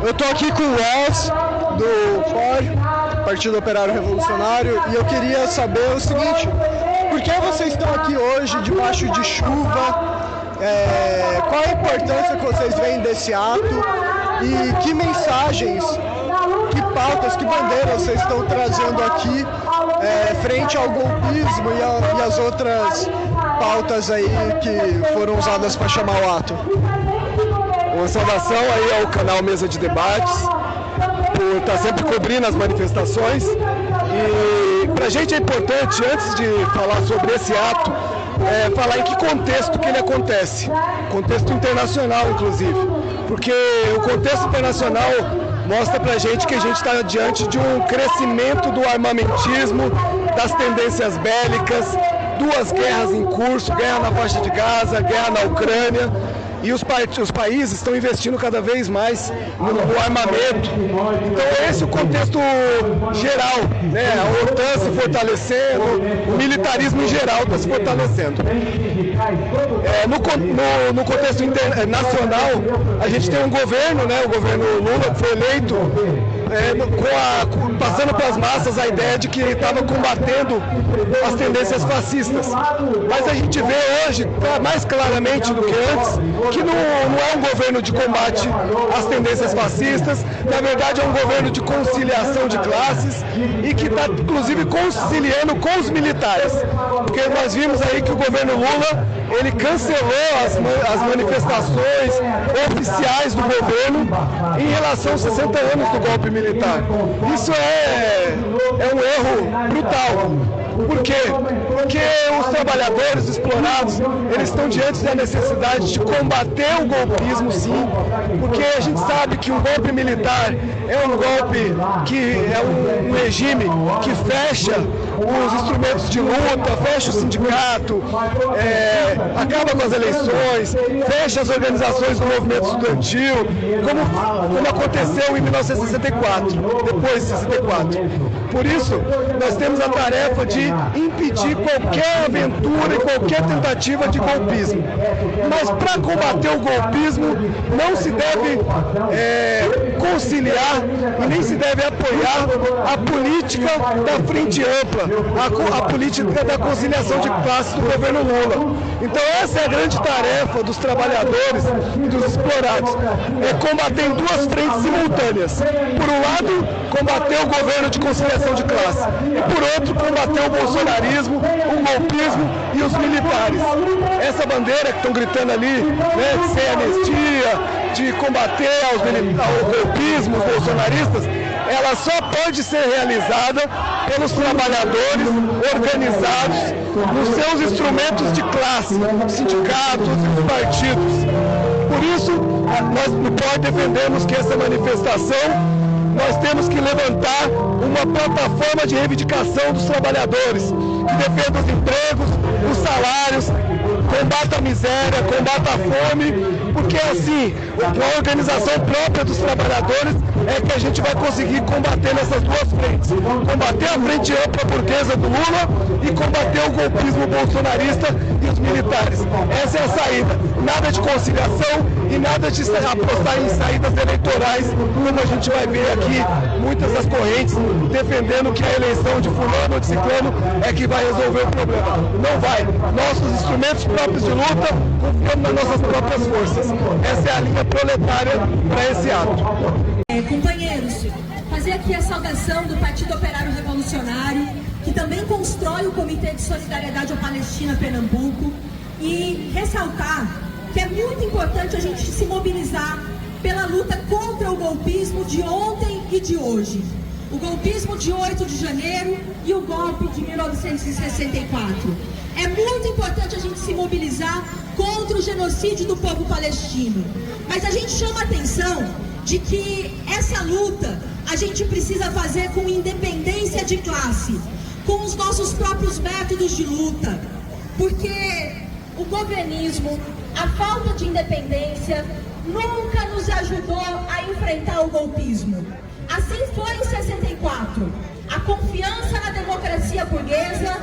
Eu estou aqui com o Oz, do POR, Partido Operário Revolucionário, e eu queria saber o seguinte: por que vocês estão aqui hoje, debaixo de chuva? Qual a importância que vocês veem desse ato? E que mensagens, que pautas, que bandeiras vocês estão trazendo aqui frente ao golpismo e as outras pautas aí que foram usadas para chamar o ato? Uma saudação aí ao canal Mesa de Debates, por estar sempre cobrindo as manifestações. E para a gente é importante, antes de falar sobre esse ato, falar em que contexto que ele acontece, contexto internacional inclusive, porque o contexto internacional mostra pra gente que a gente está diante de um crescimento do armamentismo, das tendências bélicas, 2 guerras em curso, guerra na faixa de Gaza, guerra na Ucrânia, e os países estão investindo cada vez mais no armamento. Então esse é o contexto geral, né? A OTAN se fortalecendo, o militarismo em geral está se fortalecendo. No contexto nacional, a gente tem um governo, né? O governo Lula, que foi eleito passando para as massas a ideia de que estava combatendo as tendências fascistas. Mas a gente vê hoje, mais claramente do que antes, que não é um governo de combate às tendências fascistas, na verdade é um governo de conciliação de classes e que está inclusive conciliando com os militares. Porque nós vimos aí que o governo Lula, ele cancelou as manifestações oficiais do governo em relação aos 60 anos do golpe militar. Isso é um erro brutal. Por quê? Porque os trabalhadores explorados, eles estão diante da necessidade de combater o golpismo, sim, porque a gente sabe que um golpe militar é um golpe que é um regime que fecha os instrumentos de luta, fecha o sindicato, acaba com as eleições, fecha as organizações do movimento estudantil, como aconteceu em 1964, depois de 64. Por isso, nós temos a tarefa de impedir qualquer aventura e qualquer tentativa de golpismo. Mas para combater o golpismo, não se deve conciliar e nem se deve apoiar a política da frente ampla, a política da conciliação de classes do governo Lula. Então essa é a grande tarefa dos trabalhadores e dos explorados, combater em 2 frentes simultâneas. Por um lado, combater o governo de conciliação de classe, e por outro, combater o bolsonarismo, o golpismo e os militares. Essa bandeira que estão gritando ali, né, de sem anistia, de combater ao golpismo, os bolsonaristas, ela só pode ser realizada pelos trabalhadores organizados nos seus instrumentos de classe, sindicatos e partidos. Por isso, nós no POR defendemos que essa manifestação, nós temos que levantar uma plataforma de reivindicação dos trabalhadores, que defenda os empregos, os salários, combata a miséria, combata a fome, porque assim, com a organização própria dos trabalhadores, é que a gente vai conseguir combater nessas 2 frentes. Combater a frente ampla burguesa do Lula e combater o golpismo bolsonarista e os militares. Essa é a saída. Nada de conciliação e nada de apostar em saídas eleitorais, como a gente vai ver aqui, muitas das correntes defendendo que a eleição de fulano ou de ciclano é que vai resolver o problema. Não vai. Nossos instrumentos próprios de luta, confiando nas nossas próprias forças. Essa é a linha proletária para esse ato. Companheiros, fazer aqui a saudação do Partido Operário Revolucionário, que também constrói o Comitê de Solidariedade à Palestina Pernambuco, e ressaltar que é muito importante a gente se mobilizar pela luta contra o golpismo de ontem e de hoje. O golpismo de 8 de janeiro e o golpe de 1964. É muito importante a gente se mobilizar contra o genocídio do povo palestino. Mas a gente chama a atenção de que essa luta a gente precisa fazer com independência de classe, com os nossos próprios métodos de luta, porque o governismo, a falta de independência, nunca nos ajudou a enfrentar o golpismo. Assim foi em 64. A confiança na democracia burguesa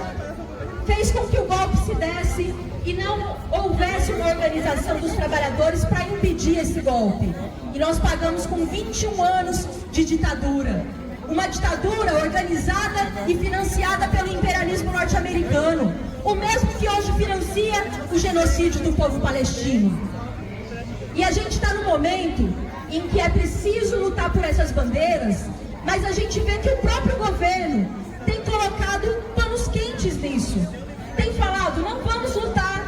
fez com que o golpe se desse e não houvesse uma organização dos trabalhadores para impedir esse golpe. e nós pagamos com 21 anos de ditadura. Uma ditadura organizada e financiada pelo imperialismo norte-americano, o mesmo que hoje financia o genocídio do povo palestino. E a gente está no momento em que é preciso lutar por essas bandeiras, mas a gente vê que o próprio governo tem colocado panos quentes nisso. Tem falado, não vamos lutar,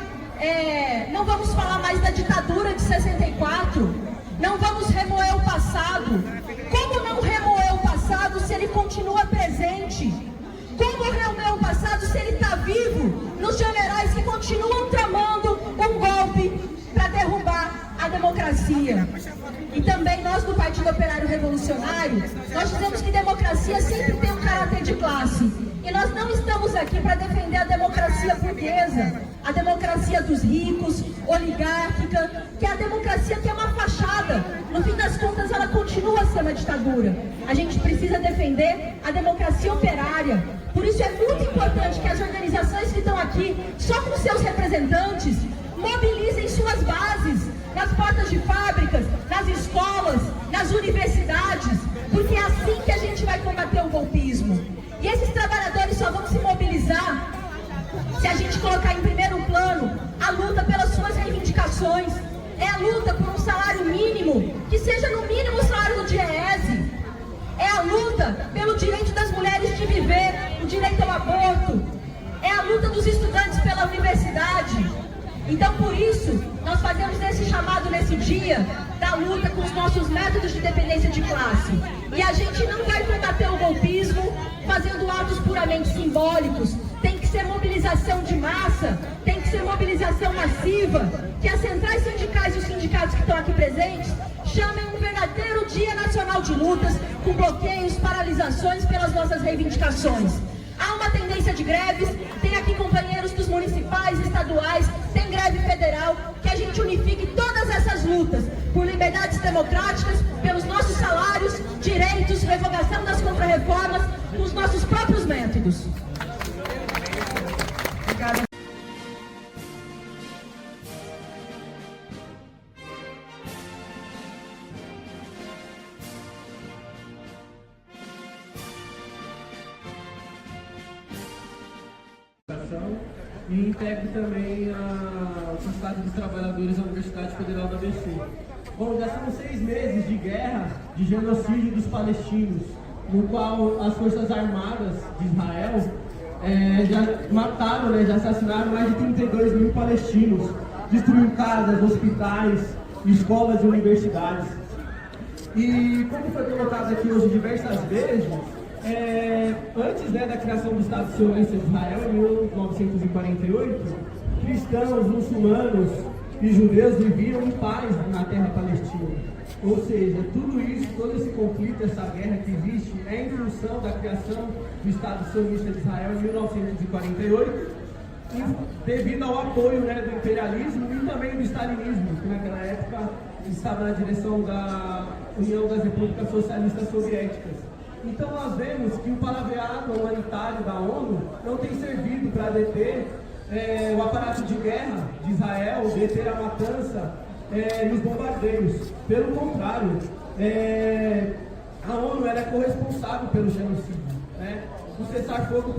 não vamos falar mais da ditadura de 64, não vamos remoer o passado. Como não remoer o passado se ele continua presente? Como remoer o passado se ele está vivo nos generais que continuam tramando um golpe para derrubar a democracia? E também nós do Partido Operário Revolucionário, nós dizemos que democracia sempre tem um caráter de classe. E nós não estamos aqui para defender a democracia burguesa, a democracia dos ricos, oligárquica, que é a democracia que é uma fachada. No fim das contas, ela continua a ser uma ditadura. A gente precisa defender a democracia operária. Por isso é muito importante que as organizações que estão aqui, só com seus representantes, mobilizem suas bases nas portas de fábricas, nas escolas, nas universidades, porque é assim que a gente vai combater o golpismo. E esses trabalhadores só vão se mobilizar se a gente colocar em primeiro plano a luta pelas suas reivindicações. É a luta por um salário mínimo, que seja no mínimo o salário do DIEESE. É a luta pelo direito das mulheres de viver, o direito ao aborto. É a luta dos estudantes pela universidade. Então, por isso, nós fazemos esse chamado nesse dia da luta com os nossos métodos de dependência de classe. E a gente não vai combater o golpismo fazendo atos puramente simbólicos. Tem que ser mobilização de massa, tem que ser mobilização massiva, que as centrais sindicais e os sindicatos que estão aqui presentes chamem um verdadeiro Dia Nacional de Lutas, com bloqueios, paralisações pelas nossas reivindicações. Há uma tendência de greves, tem aqui companheiros dos municipais, estaduais, tem greve federal, que a gente unifique todas essas lutas por liberdades democráticas, pelos nossos salários, direitos, revogação das contrarreformas, com os nossos próprios métodos. Obrigada. E integre também o Sindicato dos Trabalhadores da Universidade Federal da ABC. Bom, já são 6 meses de guerra, de genocídio dos palestinos, no qual as Forças Armadas de Israel já mataram, já assassinaram mais de 32 mil palestinos, destruíram casas, hospitais, escolas e universidades. E como foi colocado aqui hoje diversas vezes, antes da criação do Estado sionista de Israel, em 1948, cristãos, muçulmanos e judeus viviam em paz na terra palestina. Ou seja, tudo isso, todo esse conflito, essa guerra que existe, é em função da criação do Estado sionista de Israel em 1948, e devido ao apoio do imperialismo e também do stalinismo, que naquela época estava na direção da União das Repúblicas Socialistas Soviéticas. Então nós vemos que o palavreado humanitário da ONU não tem servido para deter o aparato de guerra de Israel, deter a matança e os bombardeios. Pelo contrário, a ONU é corresponsável pelo genocídio. O cessar-fogo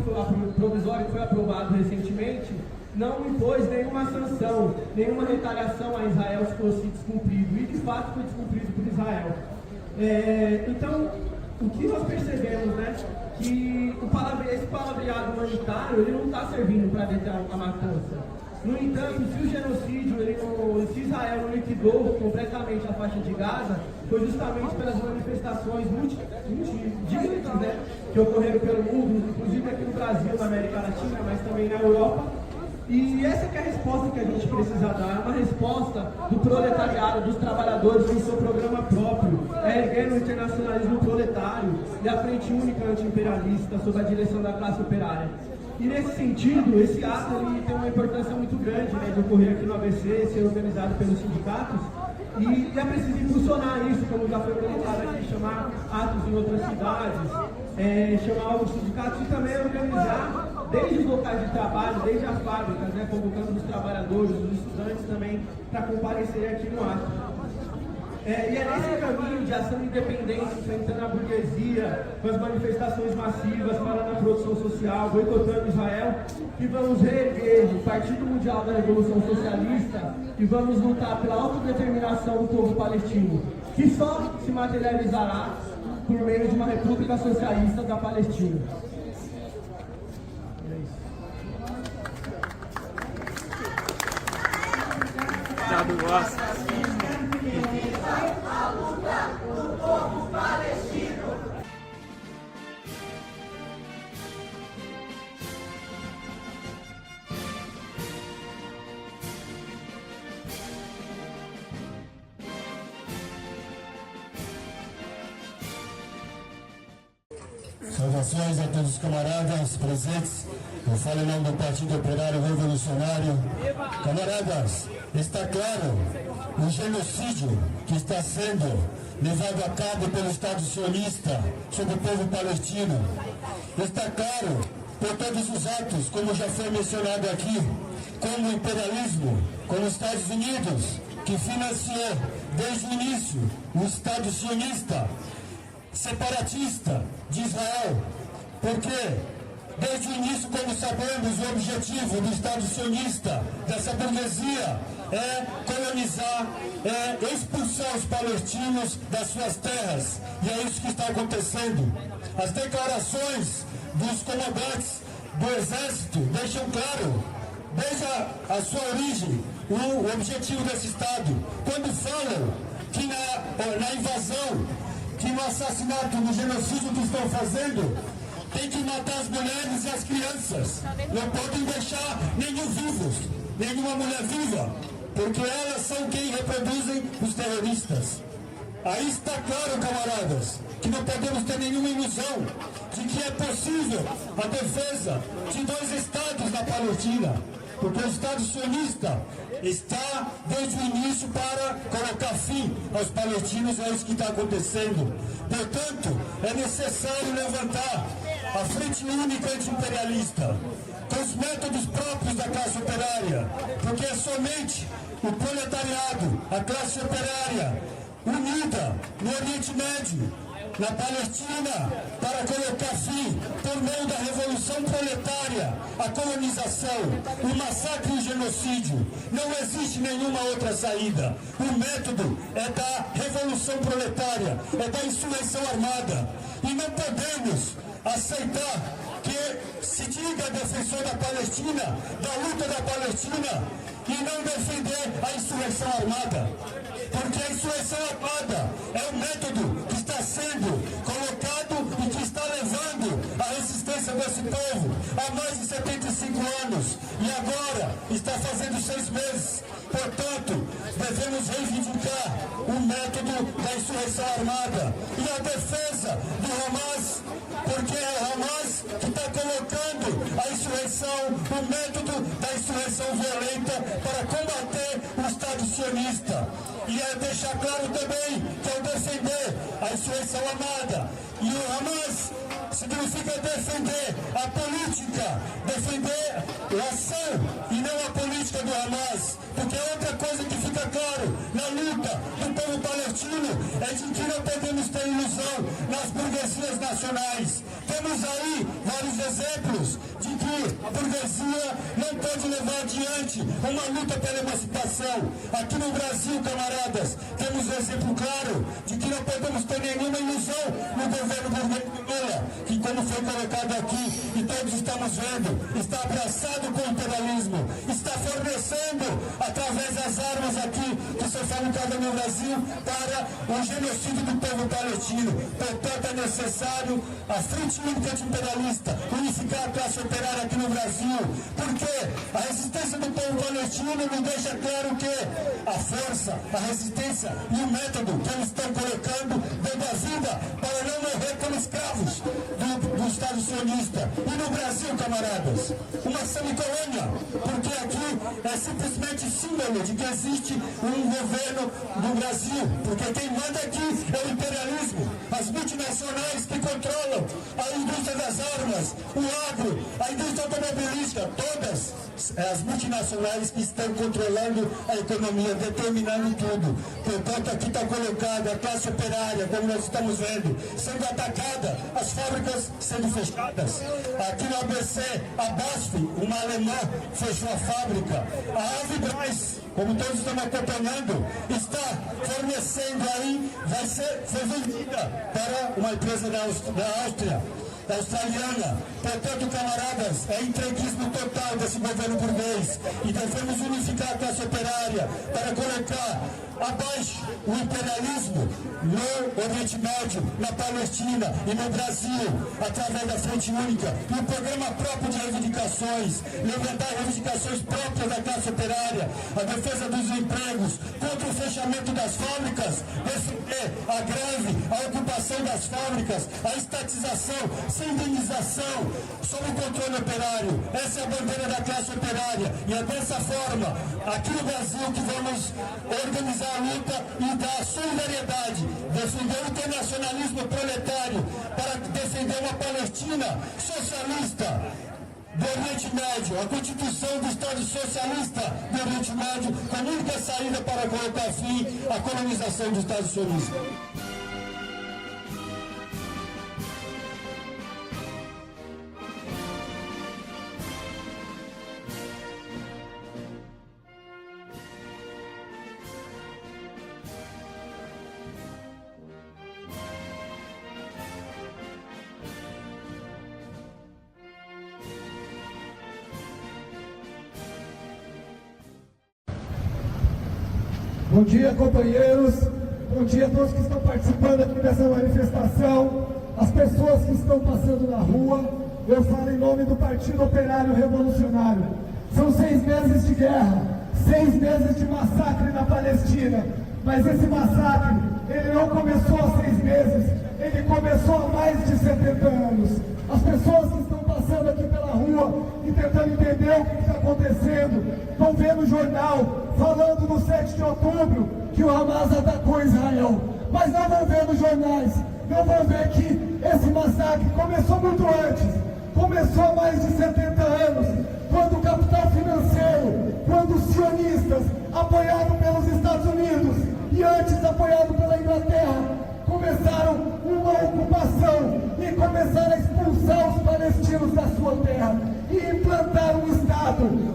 provisório que foi aprovado recentemente não impôs nenhuma sanção, nenhuma retaliação a Israel se fosse descumprido, e de fato foi descumprido por Israel. Então, o que nós percebemos, que esse palavreado humanitário ele não está servindo para deter a matança. No entanto, se o genocídio, se Israel não liquidou completamente a faixa de Gaza, foi justamente pelas manifestações multidígitas que ocorreram pelo mundo, inclusive aqui no Brasil, na América Latina, mas também na Europa. E essa que é a resposta que a gente precisa dar, uma resposta do proletariado, dos trabalhadores em seu programa próprio, erguendo o internacionalismo proletário e a frente única anti-imperialista sob a direção da classe operária. E nesse sentido, esse ato ele tem uma importância muito grande de ocorrer aqui no ABC, ser organizado pelos sindicatos, e é preciso impulsionar isso, como já foi colocado aqui, chamar atos em outras cidades, chamar os sindicatos e também organizar desde os locais de trabalho, desde as fábricas, convocando os trabalhadores, os estudantes também, para comparecer aqui no ato. E é nesse caminho de ação independente, enfrentando a burguesia, com as manifestações massivas, parando a produção social, boicotando Israel, que vamos reerguer o Partido Mundial da Revolução Socialista e vamos lutar pela autodeterminação do povo palestino, que só se materializará por meio de uma República Socialista da Palestina. Saudações a todos os camaradas presentes. Eu falo em nome do Partido Operário Revolucionário. Camaradas, está claro o genocídio que está sendo levado a cabo pelo Estado sionista sobre o povo palestino. Está claro por todos os atos, como já foi mencionado aqui, como o imperialismo, como os Estados Unidos, que financiou desde o início o Estado sionista separatista de Israel, porque desde o início, como sabemos, o objetivo do Estado sionista, dessa burguesia, é colonizar, é expulsar os palestinos das suas terras, e é isso que está acontecendo. As declarações dos comandantes do exército deixam claro, desde a sua origem, o objetivo desse Estado, quando falam que na invasão, que no assassinato, no genocídio que estão fazendo, tem que matar as mulheres e as crianças. Não podem deixar nenhuma mulher viva, porque elas são quem reproduzem os terroristas. Aí está claro, camaradas, que não podemos ter nenhuma ilusão de que é possível a defesa de 2 estados na Palestina, porque o Estado sionista está desde o início para colocar fim aos palestinos, é isso que está acontecendo. Portanto, é necessário levantar a frente única anti-imperialista, com os métodos próprios da classe operária, porque é somente o proletariado, a classe operária, unida no Oriente Médio, na Palestina, para colocar fim, por meio da Revolução Proletária, a colonização, o massacre e o genocídio. Não existe nenhuma outra saída. O método é da Revolução Proletária, é da insurreição armada. E não podemos aceitar que se diga defensor da Palestina, da luta da Palestina, e não defender a insurreição armada. Porque a insurreição armada é o método que está sendo colocado e que está levando a resistência desse povo há mais de 75 anos e agora está fazendo 6 meses. Portanto, devemos reivindicar o método da insurreição armada e a defesa do Hamas, porque é o Hamas que está colocando a insurreição, o método da insurreição violenta para combater o Estado sionista. E é deixar claro também que ao defender a insurreição armada e o Hamas significa defender a política, defender a ação e não a política do Hamas. Porque outra coisa que fica claro na luta do povo palestino é de que não podemos ter ilusão nas burguesias nacionais. Temos aí vários exemplos de que a burguesia não pode levar adiante uma luta pela emancipação. Aqui no Brasil, camaradas, temos um exemplo claro de que não podemos ter nenhuma ilusão no governo Lula, que, como foi colocado aqui e todos estamos vendo, está abraçado com o imperialismo, está fornecendo através das armas aqui que são fabricadas no Brasil para o genocídio do povo palestino. Portanto, é necessário a frente única anti-imperialista unificar a classe operária aqui no Brasil, porque a resistência do povo palestino nos deixa claro que a força, a resistência e o método que eles estão colocando dando a vida para não morrer como escravos do Estado sionista. E no Brasil, camaradas, uma semicolônia, porque aqui é simplesmente símbolo de que existe um governo no Brasil, porque quem manda aqui é o imperialismo, as multinacionais que controlam a indústria das armas, o agro, a indústria automobilística, todas as multinacionais que estão controlando a economia, determinando tudo. Portanto, aqui está colocada a classe operária, como nós estamos vendo, sendo atacada, as fábricas sendo fechadas. Aqui no ABC, a BASF, uma alemã, fechou a fábrica. A Avibraz, como todos estão acompanhando, está fornecendo aí, foi vendida para uma empresa da Áustria, australiana. Portanto, camaradas, é entreguismo total desse governo burguês e devemos unificar a classe operária para colocar abaixo o imperialismo no Oriente Médio, na Palestina e no Brasil, através da Frente Única e um programa próprio de reivindicações, levantar reivindicações próprias da classe operária, a defesa dos empregos, contra o fechamento das fábricas, defender a greve, a ocupação das fábricas, a estatização, sem indenização, sob o controle operário. Essa é a bandeira da classe operária e é dessa forma, aqui no Brasil, que vamos organizar a luta e dar solidariedade, defender o internacionalismo proletário para defender uma Palestina socialista do Oriente Médio, a Constituição do Estado Socialista do Oriente Médio, com a única saída para colocar fim à colonização do Estado sionista. Bom dia, companheiros. Bom dia a todos que estão participando aqui dessa manifestação, as pessoas que estão passando na rua. Eu falo em nome do Partido Operário Revolucionário. São 6 meses de guerra, 6 meses de massacre na Palestina. Mas esse massacre, ele não começou há 6 meses, ele começou há mais de 70 anos. As pessoas que estão passando aqui pela rua e tentando entender o que está acontecendo, estão vendo o jornal falando no 7 de outubro que o Hamas atacou Israel, mas não vão ver nos jornais, não vão ver que esse massacre começou muito antes, começou há mais de 70 anos, quando o capital financeiro, quando os sionistas, apoiados pelos Estados Unidos e antes apoiados pela Inglaterra, começaram uma ocupação e começaram a expulsar os palestinos da sua terra e implantar um Estado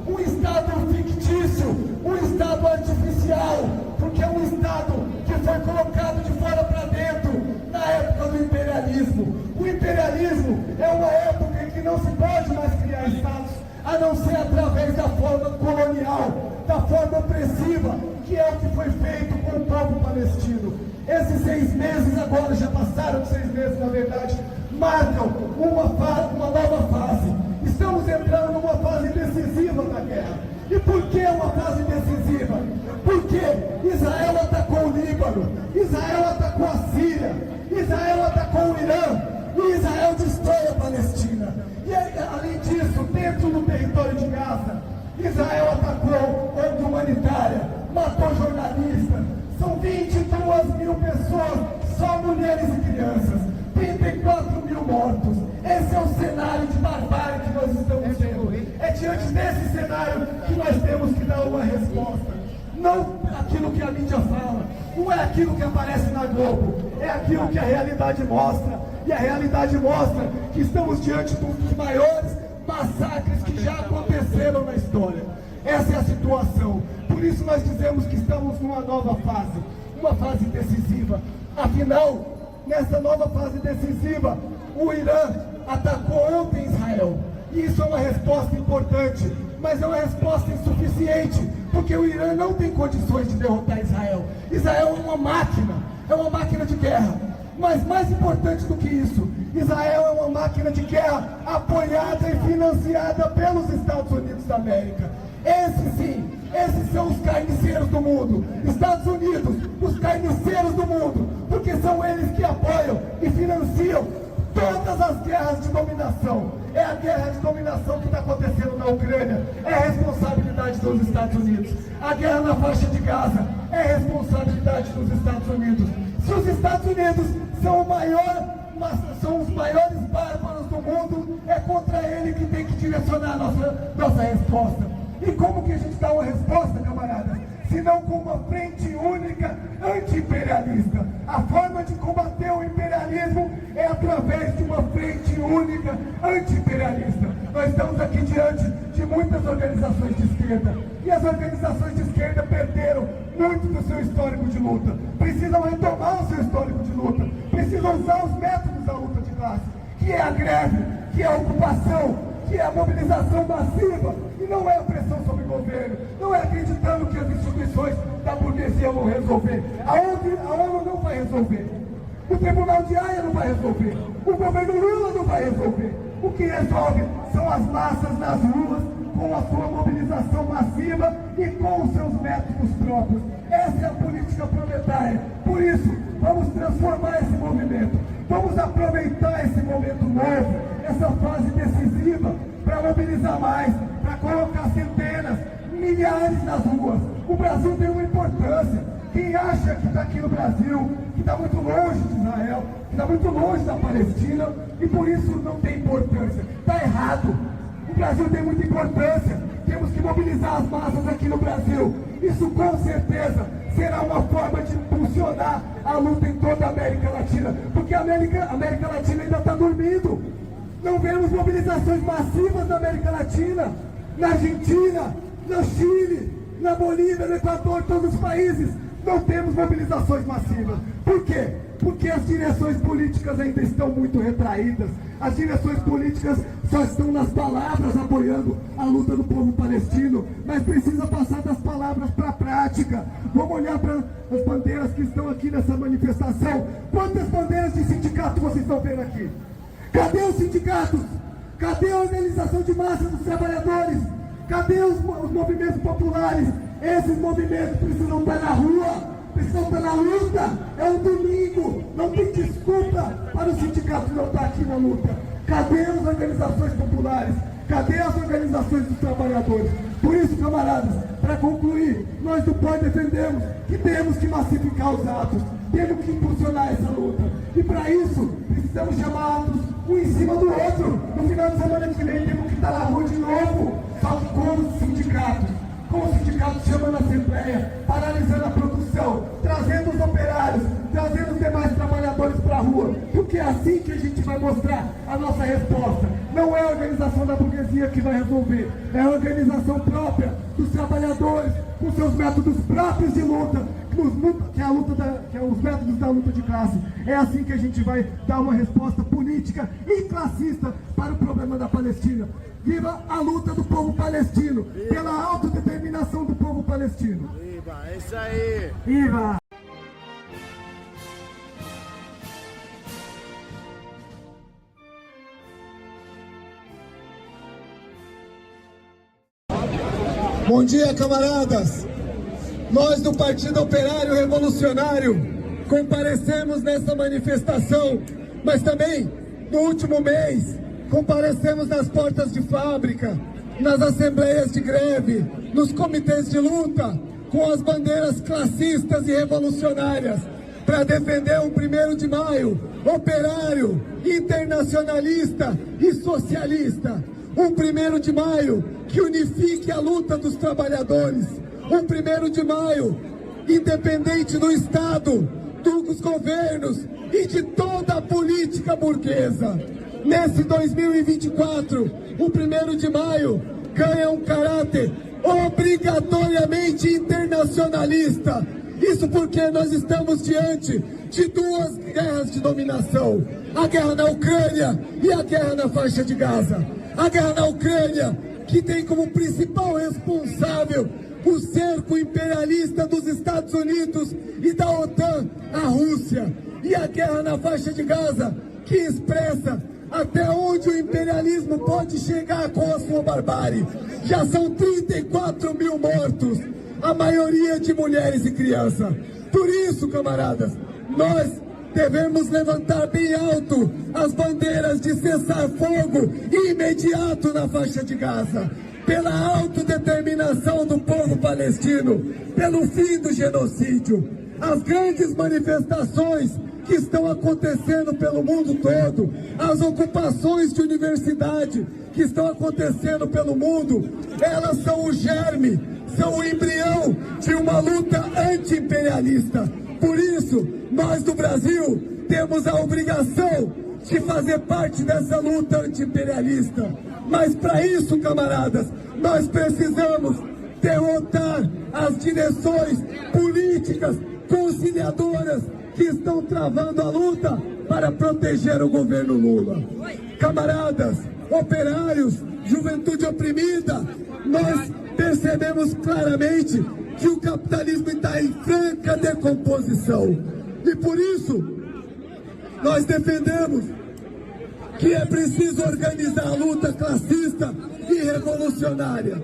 fictício, um Estado artificial, porque é um Estado que foi colocado de fora para dentro na época do imperialismo. O imperialismo é uma época em que não se pode mais criar Estados, a não ser através da forma colonial, da forma opressiva, que é o que foi feito com o povo palestino. Esses 6 meses agora, já passaram de 6 meses na verdade, marcam uma nova fase. Estamos entrando numa fase decisiva da guerra. E por que uma fase decisiva? Porque Israel atacou o Líbano, Israel atacou a Síria, Israel atacou o Irã, e Israel destrói a Palestina. E além disso, dentro do território de Gaza, Israel atacou ONG humanitária, matou jornalistas. São 22 mil pessoas, só mulheres e crianças. 34 mil mortos. Esse é o cenário de barbárie que nós estamos vendo. É diante desse cenário que nós temos que dar uma resposta. Não aquilo que a mídia fala, não é aquilo que aparece na Globo, é aquilo que a realidade mostra. E a realidade mostra que estamos diante dos maiores massacres que já aconteceram na história. Essa é a situação. Por isso nós dizemos que estamos numa nova fase, uma fase decisiva. Afinal, nessa nova fase decisiva, o Irã atacou ontem Israel. E isso é uma resposta importante, mas é uma resposta insuficiente, porque o Irã não tem condições de derrotar Israel. Israel é uma máquina de guerra. Mas mais importante do que isso, Israel é uma máquina de guerra apoiada e financiada pelos Estados Unidos da América. Esses são os carniceiros do mundo. Estados Unidos, os carniceiros do mundo, porque são eles que apoiam e financiam todas as guerras de dominação. É a guerra de dominação que está acontecendo na Ucrânia, é responsabilidade dos Estados Unidos. A guerra na faixa de Gaza é responsabilidade dos Estados Unidos. Se os Estados Unidos são os maiores bárbaros do mundo, é contra ele que tem que direcionar a nossa resposta. E como que a gente dá uma resposta, camaradas? Se não com uma frente única anti-imperialista. A forma de combater o imperialismo é através de uma frente única anti-imperialista. Nós estamos aqui diante de muitas organizações de esquerda. E as organizações de esquerda perderam muito do seu histórico de luta. Precisam retomar o seu histórico de luta. Precisam usar os métodos da luta de classe, que é a greve, que é a ocupação, que é a mobilização massiva, e não é a pressão sobre o governo, não é acreditando que as instituições da burguesia vão resolver. A ONU não vai resolver, o Tribunal de Haia não vai resolver, o governo Lula não vai resolver. O que resolve são as massas nas ruas, com a sua mobilização massiva e com os seus métodos próprios. Essa é a política proletária. Por isso, vamos transformar esse movimento. Vamos aproveitar esse momento novo, essa fase decisiva, para mobilizar mais, para colocar centenas, milhares nas ruas. O Brasil tem uma importância. Quem acha que está aqui no Brasil, que está muito longe de Israel, que está muito longe da Palestina, e por isso não tem importância, está errado. O Brasil tem muita importância. Temos que mobilizar as massas aqui no Brasil. Isso com certeza será uma forma de impulsionar a luta em toda a América Latina, porque a América Latina ainda está dormindo. Não vemos mobilizações massivas na América Latina, na Argentina, no Chile, na Bolívia, no Equador, todos os países. Não temos mobilizações massivas. Por quê? Porque as direções políticas ainda estão muito retraídas. As direções políticas só estão nas palavras apoiando a luta do povo palestino, mas precisa passar das palavras para a prática. Vamos olhar para as bandeiras que estão aqui nessa manifestação. Quantas bandeiras de sindicato vocês estão vendo aqui? Cadê os sindicatos? Cadê a organização de massa dos trabalhadores? Cadê os movimentos populares? Esses movimentos precisam estar na rua, precisam estar na luta. É um domingo, não tem desculpa para o sindicato não estar aqui na luta. Cadê as organizações populares? Cadê as organizações dos trabalhadores? Por isso, camaradas, para concluir, nós do POI defendemos que temos que massificar os atos, temos que impulsionar essa luta. E para isso, precisamos chamar atos um em cima do outro. No final de semana que vem, temos que estar na rua de novo, só que com os sindicatos. Com os sindicatos chamando a Assembleia, paralisando a produção, trazendo os operários, trazendo os demais trabalhadores para a rua, porque é assim que a gente vai mostrar a nossa resposta. Não é a organização da burguesia que vai resolver, é a organização própria dos trabalhadores, com seus métodos próprios de luta, que é os métodos da luta de classe. É assim que a gente vai dar uma resposta política e classista para o problema da Palestina. Viva a luta do povo palestino, pela autodeterminação do povo palestino. Viva, é isso aí. Viva! Bom dia, camaradas! Nós do Partido Operário Revolucionário comparecemos nessa manifestação, mas também, no último mês, comparecemos nas portas de fábrica, nas assembleias de greve, nos comitês de luta, com as bandeiras classistas e revolucionárias, para defender um 1º de maio operário, internacionalista e socialista. Um 1º de maio que unifique a luta dos trabalhadores. Um 1º de maio independente do Estado, dos governos e de toda a política burguesa. Nesse 2024, o 1º de maio ganha um caráter obrigatoriamente internacionalista. Isso porque nós estamos diante de 2 guerras de dominação. A guerra na Ucrânia e a guerra na faixa de Gaza. A guerra na Ucrânia, que tem como principal responsável o cerco imperialista dos Estados Unidos e da OTAN, a Rússia. E a guerra na faixa de Gaza, que expressa até onde o imperialismo pode chegar com a sua barbárie. Já são 34 mil mortos, a maioria de mulheres e crianças. Por isso, camaradas, nós devemos levantar bem alto as bandeiras de cessar-fogo imediato na faixa de Gaza, pela autodeterminação do povo palestino, pelo fim do genocídio. As grandes manifestações que estão acontecendo pelo mundo todo, as ocupações de universidade que estão acontecendo pelo mundo, elas são o germe, são o embrião de uma luta anti-imperialista. Por isso, nós do Brasil temos a obrigação de fazer parte dessa luta anti-imperialista. Mas para isso, camaradas, nós precisamos derrotar as direções políticas conciliadoras que estão travando a luta para proteger o governo Lula. Camaradas, operários, juventude oprimida, nós percebemos claramente que o capitalismo está em franca decomposição. E por isso, nós defendemos que é preciso organizar a luta classista e revolucionária.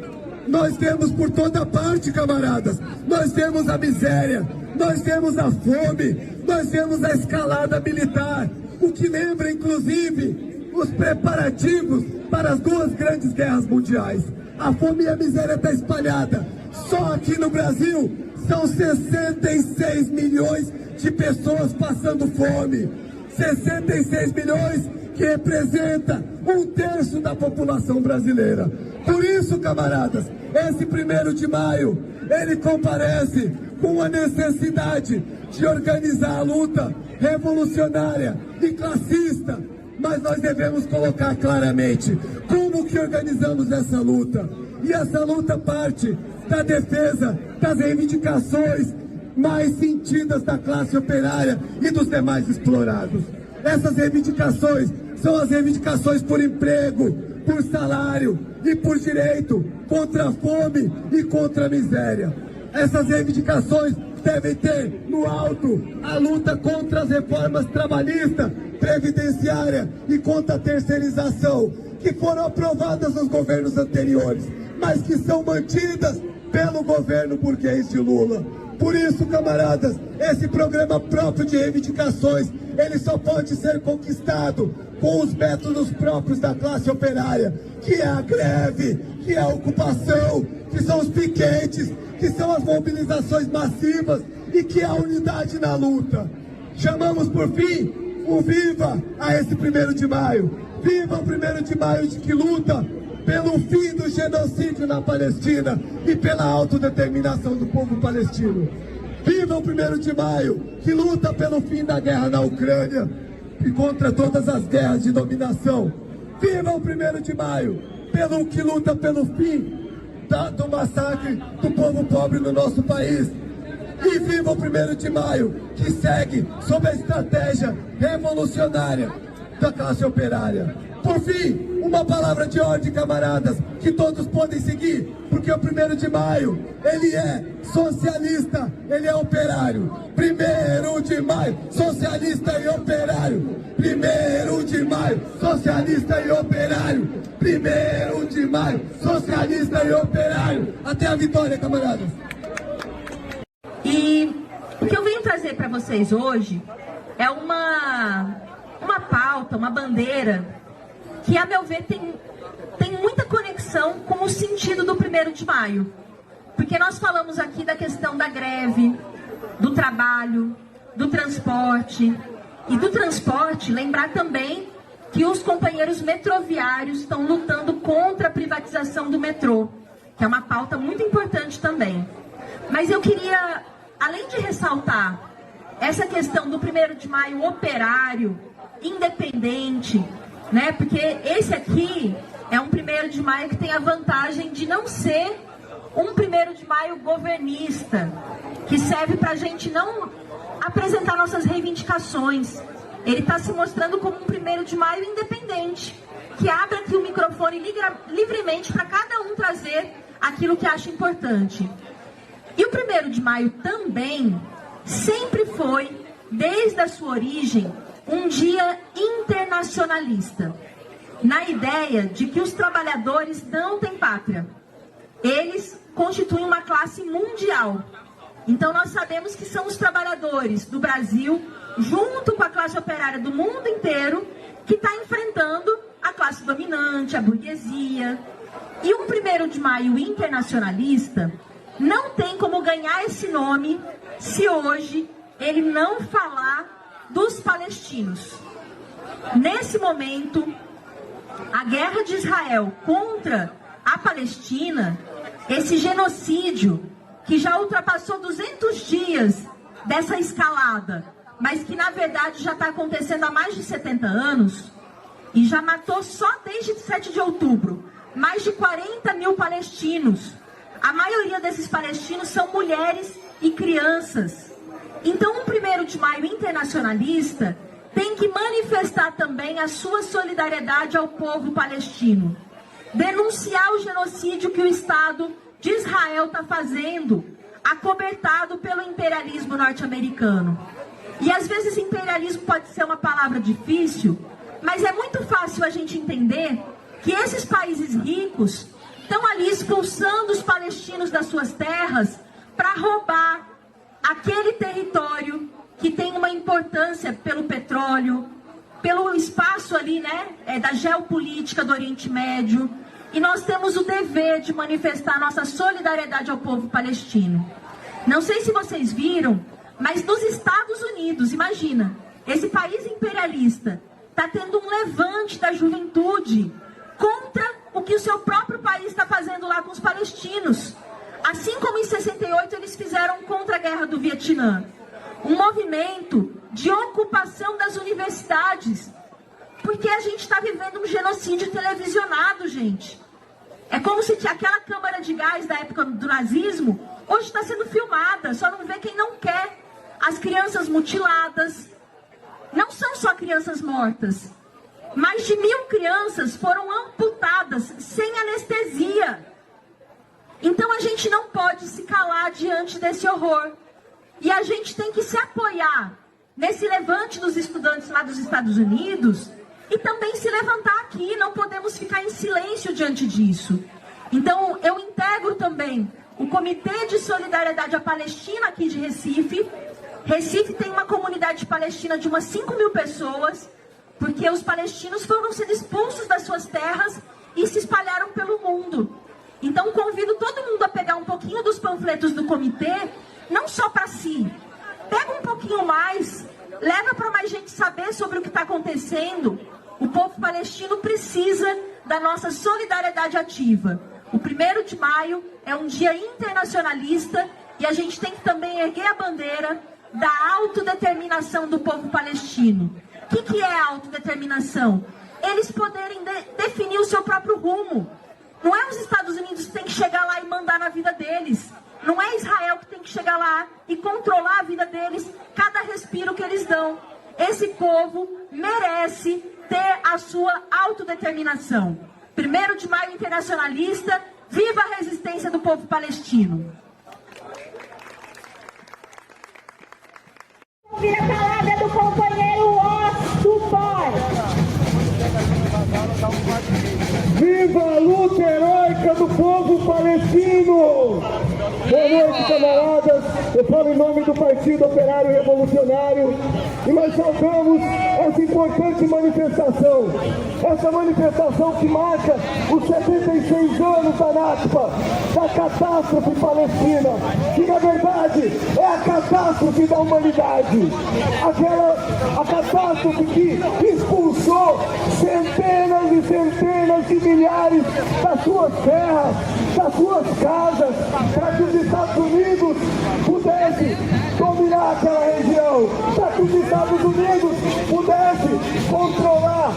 Nós temos por toda parte, camaradas, nós temos a miséria, nós temos a fome, nós temos a escalada militar, o que lembra, inclusive, os preparativos para as duas grandes guerras mundiais. A fome e a miséria está espalhada. Só aqui no Brasil são 66 milhões de pessoas passando fome. 66 milhões que representa 1/3 da população brasileira. Por isso, camaradas, esse 1º de maio, ele comparece com a necessidade de organizar a luta revolucionária e classista. Mas nós devemos colocar claramente como que organizamos essa luta. E essa luta parte da defesa das reivindicações mais sentidas da classe operária e dos demais explorados. Essas reivindicações são as reivindicações por emprego, por salário e por direito, contra a fome e contra a miséria. Essas reivindicações devem ter no alto a luta contra as reformas trabalhistas, previdenciária e contra a terceirização, que foram aprovadas nos governos anteriores, mas que são mantidas pelo governo burguês de Lula. Por isso, camaradas, esse programa próprio de reivindicações, ele só pode ser conquistado com os métodos próprios da classe operária, que é a greve, que é a ocupação, que são os piquetes, que são as mobilizações massivas e que é a unidade na luta. Chamamos, por fim, o Viva a esse 1º de maio. Viva o 1º de maio de que luta pelo fim do genocídio na Palestina e pela autodeterminação do povo palestino. Viva o 1º de maio, que luta pelo fim da guerra na Ucrânia e contra todas as guerras de dominação. Viva o 1º de maio, que luta pelo fim do massacre do povo pobre no nosso país. E viva o 1º de maio, que segue sob a estratégia revolucionária da classe operária. Por fim, uma palavra de ordem, camaradas, que todos podem seguir, porque o 1º de maio, ele é socialista, ele é operário. 1º de maio, socialista e operário. 1º de maio, socialista e operário. 1º de maio, socialista e operário. Até a vitória, camaradas. E o que eu venho trazer para vocês hoje é uma pauta, uma bandeira que, a meu ver, tem muita conexão com o sentido do 1º de maio. Porque nós falamos aqui da questão da greve, do trabalho, do transporte. E do transporte, lembrar também que os companheiros metroviários estão lutando contra a privatização do metrô, que é uma pauta muito importante também. Mas eu queria, além de ressaltar essa questão do 1º de maio operário, independente, né? Porque esse aqui é um 1º de maio que tem a vantagem de não ser um 1º de maio governista, que serve para a gente não apresentar nossas reivindicações. Ele está se mostrando como um 1º de maio independente, que abre aqui o microfone livremente para cada um trazer aquilo que acha importante. E o 1º de maio também sempre foi, desde a sua origem, um dia internacionalista, na ideia de que os trabalhadores não têm pátria. Eles constituem uma classe mundial. Então nós sabemos que são os trabalhadores do Brasil, junto com a classe operária do mundo inteiro, que está enfrentando a classe dominante, a burguesia. E um 1º de maio internacionalista não tem como ganhar esse nome se hoje ele não falar dos palestinos. Nesse momento, a guerra de Israel contra a Palestina, esse genocídio que já ultrapassou 200 dias dessa escalada, mas que na verdade já está acontecendo há mais de 70 anos, e já matou só desde 7 de outubro mais de 40 mil palestinos. A maioria desses palestinos são mulheres e crianças. Então, um 1º de maio internacionalista tem que manifestar também a sua solidariedade ao povo palestino. Denunciar o genocídio que o Estado de Israel está fazendo, acobertado pelo imperialismo norte-americano. E às vezes imperialismo pode ser uma palavra difícil, mas é muito fácil a gente entender que esses países ricos estão ali expulsando os palestinos das suas terras para roubar aquele território que tem uma importância pelo petróleo, pelo espaço ali, né, da geopolítica do Oriente Médio. E nós temos o dever de manifestar nossa solidariedade ao povo palestino. Não sei se vocês viram, mas nos Estados Unidos, imagina, esse país imperialista está tendo um levante da juventude contra o que o seu próprio país está fazendo lá com os palestinos. Assim como em 68 eles fizeram contra a guerra do Vietnã. Um movimento de ocupação das universidades. Porque a gente está vivendo um genocídio televisionado, gente. É como se aquela câmara de gás da época do nazismo hoje está sendo filmada, só não vê quem não quer. As crianças mutiladas. Não são só crianças mortas. Mais de 1.000 crianças foram amputadas sem anestesia. Então a gente não pode se calar diante desse horror. E a gente tem que se apoiar nesse levante dos estudantes lá dos Estados Unidos e também se levantar aqui. Não podemos ficar em silêncio diante disso. Então eu integro também o Comitê de Solidariedade à Palestina aqui de Recife. Recife tem uma comunidade palestina de umas 5.000 pessoas, porque os palestinos foram sendo expulsos das suas terras e se espalharam pelo mundo. Então convido todo mundo a pegar um pouquinho dos panfletos do comitê, não só para si. Pega um pouquinho mais, leva para mais gente saber sobre o que está acontecendo. O povo palestino precisa da nossa solidariedade ativa. O 1º de maio é um dia internacionalista e a gente tem que também erguer a bandeira da autodeterminação do povo palestino. O que é a autodeterminação? Eles poderem definir o seu próprio rumo. Não é os Estados Unidos que tem que chegar lá e mandar na vida deles. Não é Israel que tem que chegar lá e controlar a vida deles, cada respiro que eles dão. Esse povo merece ter a sua autodeterminação. 1º de maio internacionalista, viva a resistência do povo palestino. Ouvir a palavra do companheiro Oz do Pai. Viva a luta heróica do povo palestino! Boa noite, camaradas. Eu falo em nome do Partido Operário Revolucionário e nós saudamos essa importante manifestação. Essa manifestação que marca os 76 anos da Nakba, da catástrofe palestina, que na verdade é a catástrofe da humanidade. A catástrofe que expulsou centenas e centenas de milhares das suas terras, das suas casas, para que os Estados Unidos pudessem dominar aquela região, para que os Estados Unidos pudessem controlar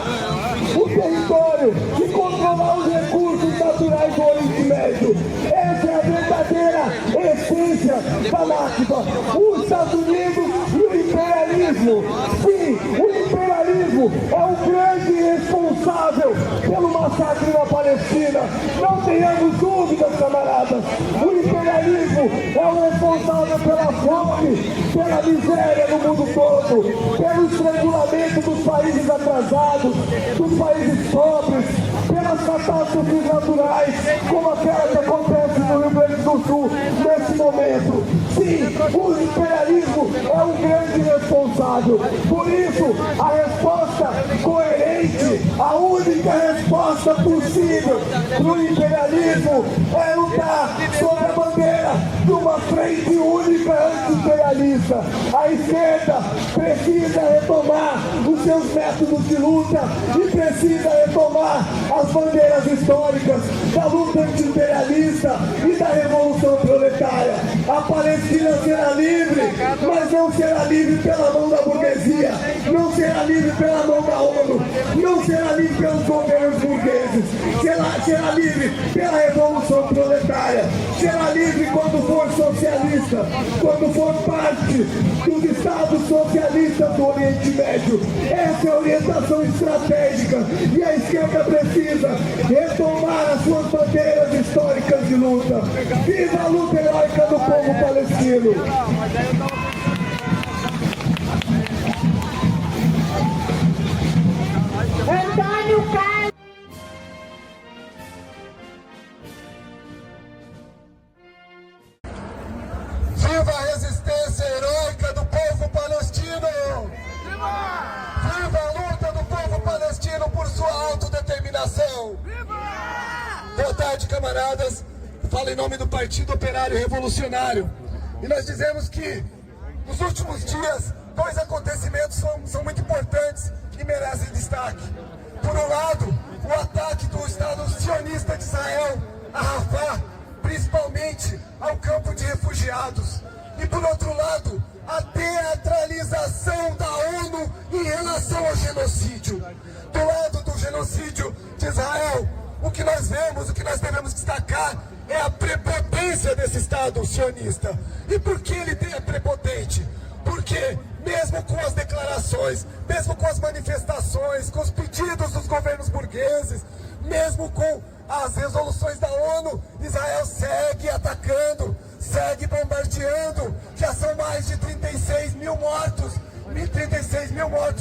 o território e controlar os recursos naturais do Oriente Médio. Essa é a verdadeira essência da Nakba. Os Estados Unidos e o imperialismo. Sim, o imperialismo é o grande responsável pelo massacre na Palestina. Não tenhamos dúvidas, camaradas. O imperialismo é o responsável pela fome, pela miséria no mundo todo, pelo estrangulamento dos países atrasados, dos países pobres, pelas catástrofes naturais, como aquela que acontece no Rio Grande do Sul nesse momento. Sim, o imperialismo é um grande responsável. Por isso, a resposta coerente, a única resposta possível para o imperialismo é lutar sob a bandeira de uma frente única anti-imperialista. anti-imperialista. A esquerda precisa retomar os seus métodos de luta e precisa retomar as bandeiras históricas da luta anti-imperialista e da revolução proletária. A Palestina será livre, mas não será livre pela mão da burguesia, não será livre pela mão da ONU, não será livre pelos governos burgueses, será livre pela revolução proletária, será livre quando for socialista, quando for parte dos estados socialistas do Oriente Médio. Essa é a orientação estratégica e a esquerda precisa retomar as suas bandeiras históricas de luta. Viva a luta heróica do povo palestino! Antônio Carlos. Viva a resistência heróica do povo palestino! Viva a luta do povo palestino por sua autodeterminação! Boa tarde, camaradas. Falo em nome do Partido Operário Revolucionário. E nós dizemos que nos últimos dias, dois acontecimentos são muito importantes e merecem destaque. Por um lado, o ataque do Estado sionista de Israel a Rafah, principalmente ao campo de refugiados. E por outro lado, a teatralização da ONU em relação ao genocídio. Do lado do genocídio de Israel, o que nós vemos, o que nós devemos destacar é a prepotência desse Estado sionista. E por que ele é prepotente? Porque mesmo com as declarações, mesmo com as manifestações, com os pedidos dos governos burgueses, mesmo com as resoluções da ONU, Israel segue atacando, segue bombardeando. Já são mais de 36 mil mortos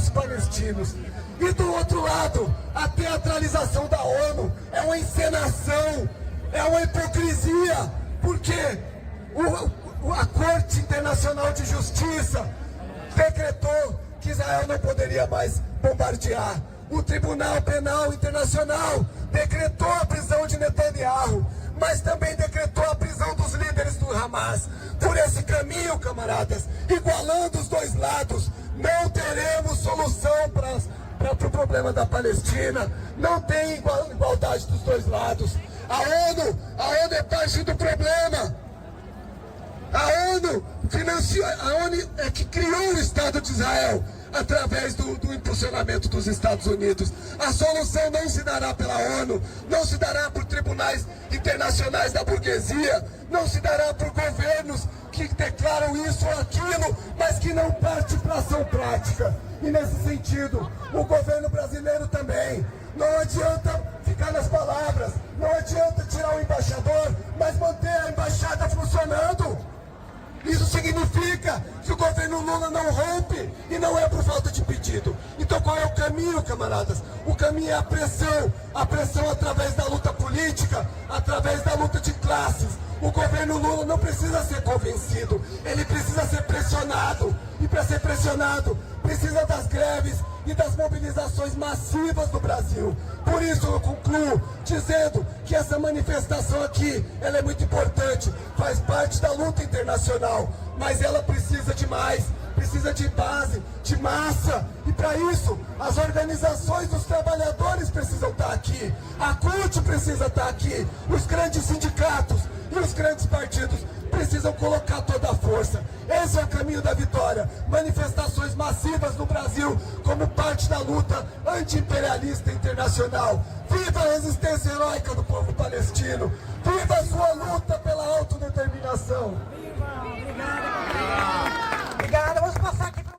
palestinos. E do outro lado, a teatralização da ONU é uma encenação, é uma hipocrisia, porque a Corte Internacional de Justiça decretou que Israel não poderia mais bombardear. O Tribunal Penal Internacional decretou a prisão de Netanyahu, mas também decretou a prisão dos líderes do Hamas. Por esse caminho, camaradas, igualando os dois lados, não teremos solução para o problema da Palestina. Não tem igualdade dos dois lados. A ONU é parte do problema. A ONU é que criou o Estado de Israel através do impulsionamento dos Estados Unidos. A solução não se dará pela ONU, não se dará por tribunais internacionais da burguesia, não se dará por governos que declaram isso ou aquilo, mas que não partem para ação prática. E nesse sentido, o governo brasileiro também. Não adianta ficar nas palavras, não adianta tirar o embaixador, mas manter a embaixada funcionando. Isso significa que o governo Lula não rompe e não é por falta de pedido. Então qual é o caminho, camaradas? O caminho é a pressão através da luta política, através da luta de classes. O governo Lula não precisa ser convencido, ele precisa ser pressionado. E para ser pressionado, precisa das greves e das mobilizações massivas no Brasil. Por isso eu concluo dizendo que essa manifestação aqui, ela é muito importante, faz parte da luta internacional, mas ela precisa de mais, precisa de base, de massa. E para isso, as organizações dos trabalhadores precisam estar aqui, a CUT precisa estar aqui, os grandes sindicatos e os grandes partidos precisam colocar toda a força. Esse é o caminho da vitória. Manifestações massivas no Brasil como parte da luta anti-imperialista internacional. Viva a resistência heróica do povo palestino. Viva a sua luta pela autodeterminação. Obrigada. Vamos passar aqui para...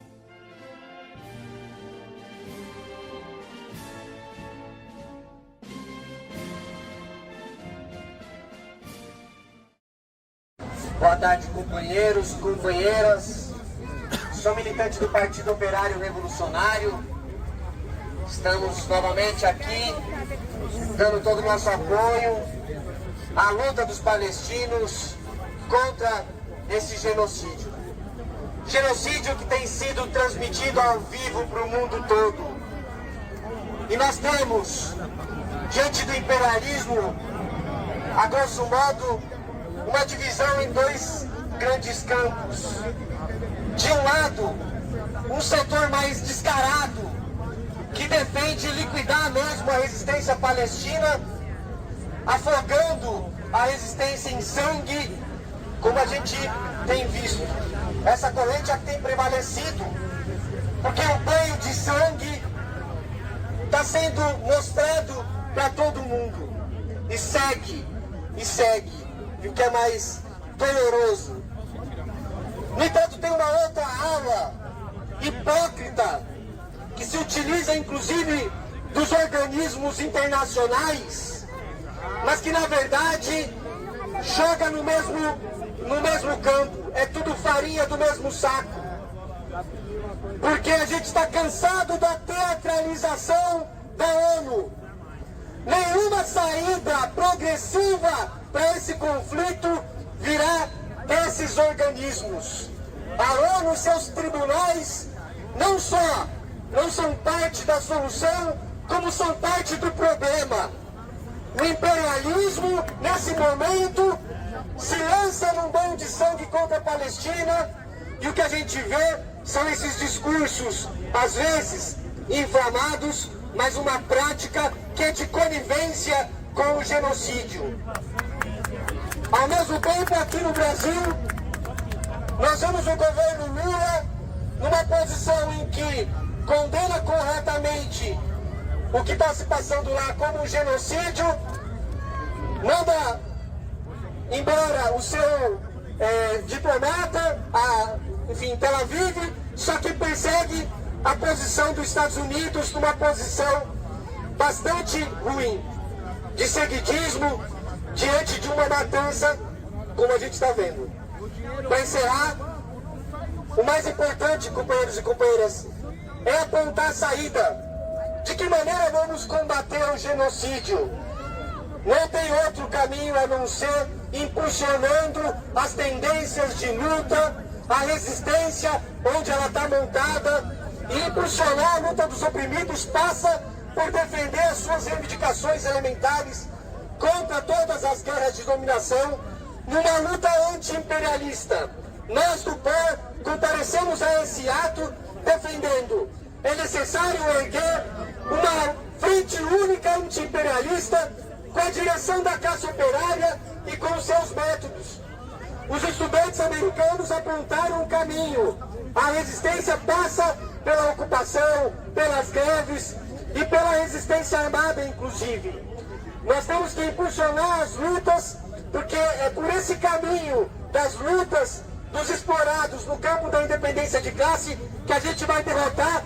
Boa tarde, companheiros, companheiras. Sou militante do Partido Operário Revolucionário. Estamos novamente aqui, dando todo o nosso apoio à luta dos palestinos contra esse genocídio. Genocídio que tem sido transmitido ao vivo para o mundo todo. E nós temos, diante do imperialismo, a grosso modo, uma divisão em dois grandes campos. De um lado, um setor mais descarado, que defende liquidar mesmo a resistência palestina, afogando a resistência em sangue, como a gente tem visto. Essa corrente é que tem prevalecido, porque o banho de sangue está sendo mostrado para todo mundo. E segue, e o que é mais doloroso. No entanto, tem uma outra ala hipócrita, que se utiliza inclusive dos organismos internacionais, mas que na verdade joga no mesmo campo. É tudo farinha do mesmo saco. Porque a gente está cansado da teatralização da ONU. Nenhuma saída progressiva para esse conflito virá desses organismos. A ONU e seus tribunais não só não são parte da solução, como são parte do problema. O imperialismo, nesse momento, se lança num banho de sangue contra a Palestina, e o que a gente vê são esses discursos, às vezes inflamados, mas uma prática que é de conivência com o genocídio. Ao mesmo tempo, aqui no Brasil, nós vemos o governo Lula numa posição em que condena corretamente o que está se passando lá como um genocídio, manda embora o seu diplomata, enfim, Tel Aviv, só que persegue a posição dos Estados Unidos numa posição bastante ruim, de seguidismo, diante de uma matança, como a gente está vendo. Para encerrar, o mais importante, companheiros e companheiras, é apontar a saída. De que maneira vamos combater o genocídio? Não tem outro caminho a não ser impulsionando as tendências de luta, a resistência onde ela está montada, e impulsionar a luta dos oprimidos passa por defender as suas reivindicações elementares contra todas as guerras de dominação, numa luta anti-imperialista. Nós do PAN comparecemos a esse ato defendendo: é necessário erguer uma frente única anti-imperialista com a direção da classe operária e com os seus métodos. Os estudantes americanos apontaram um caminho. A resistência passa pela ocupação, pelas greves e pela resistência armada, inclusive. Nós temos que impulsionar as lutas, porque é por esse caminho das lutas dos explorados no campo da independência de classe que a gente vai derrotar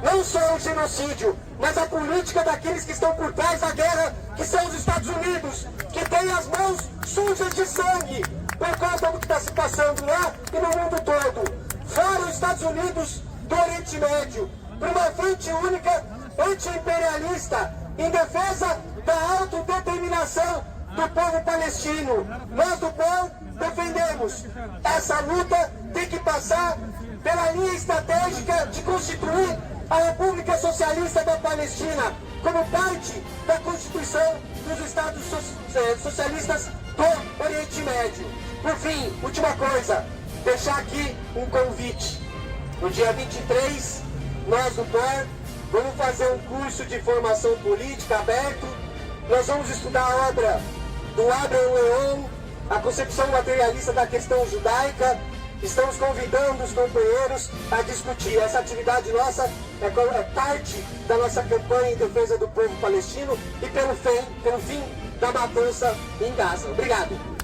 não só o genocídio, mas a política daqueles que estão por trás da guerra, que são os Estados Unidos, que têm as mãos sujas de sangue por causa do que está se passando lá e no mundo todo. Fora os Estados Unidos do Oriente Médio, para uma frente única anti-imperialista em defesa da autodeterminação do povo palestino. Nós do PAN defendemos. Essa luta tem que passar pela linha estratégica de constituir a República Socialista da Palestina como parte da Constituição dos Estados Socialistas do Oriente Médio. Por fim, última coisa, deixar aqui um convite. No dia 23, nós do PAN vamos fazer um curso de formação política aberto. Nós vamos estudar a obra do Abraham Leon, a concepção materialista da questão judaica. Estamos convidando os companheiros a discutir. Essa atividade nossa é parte da nossa campanha em defesa do povo palestino e pelo fim da matança em Gaza. Obrigado.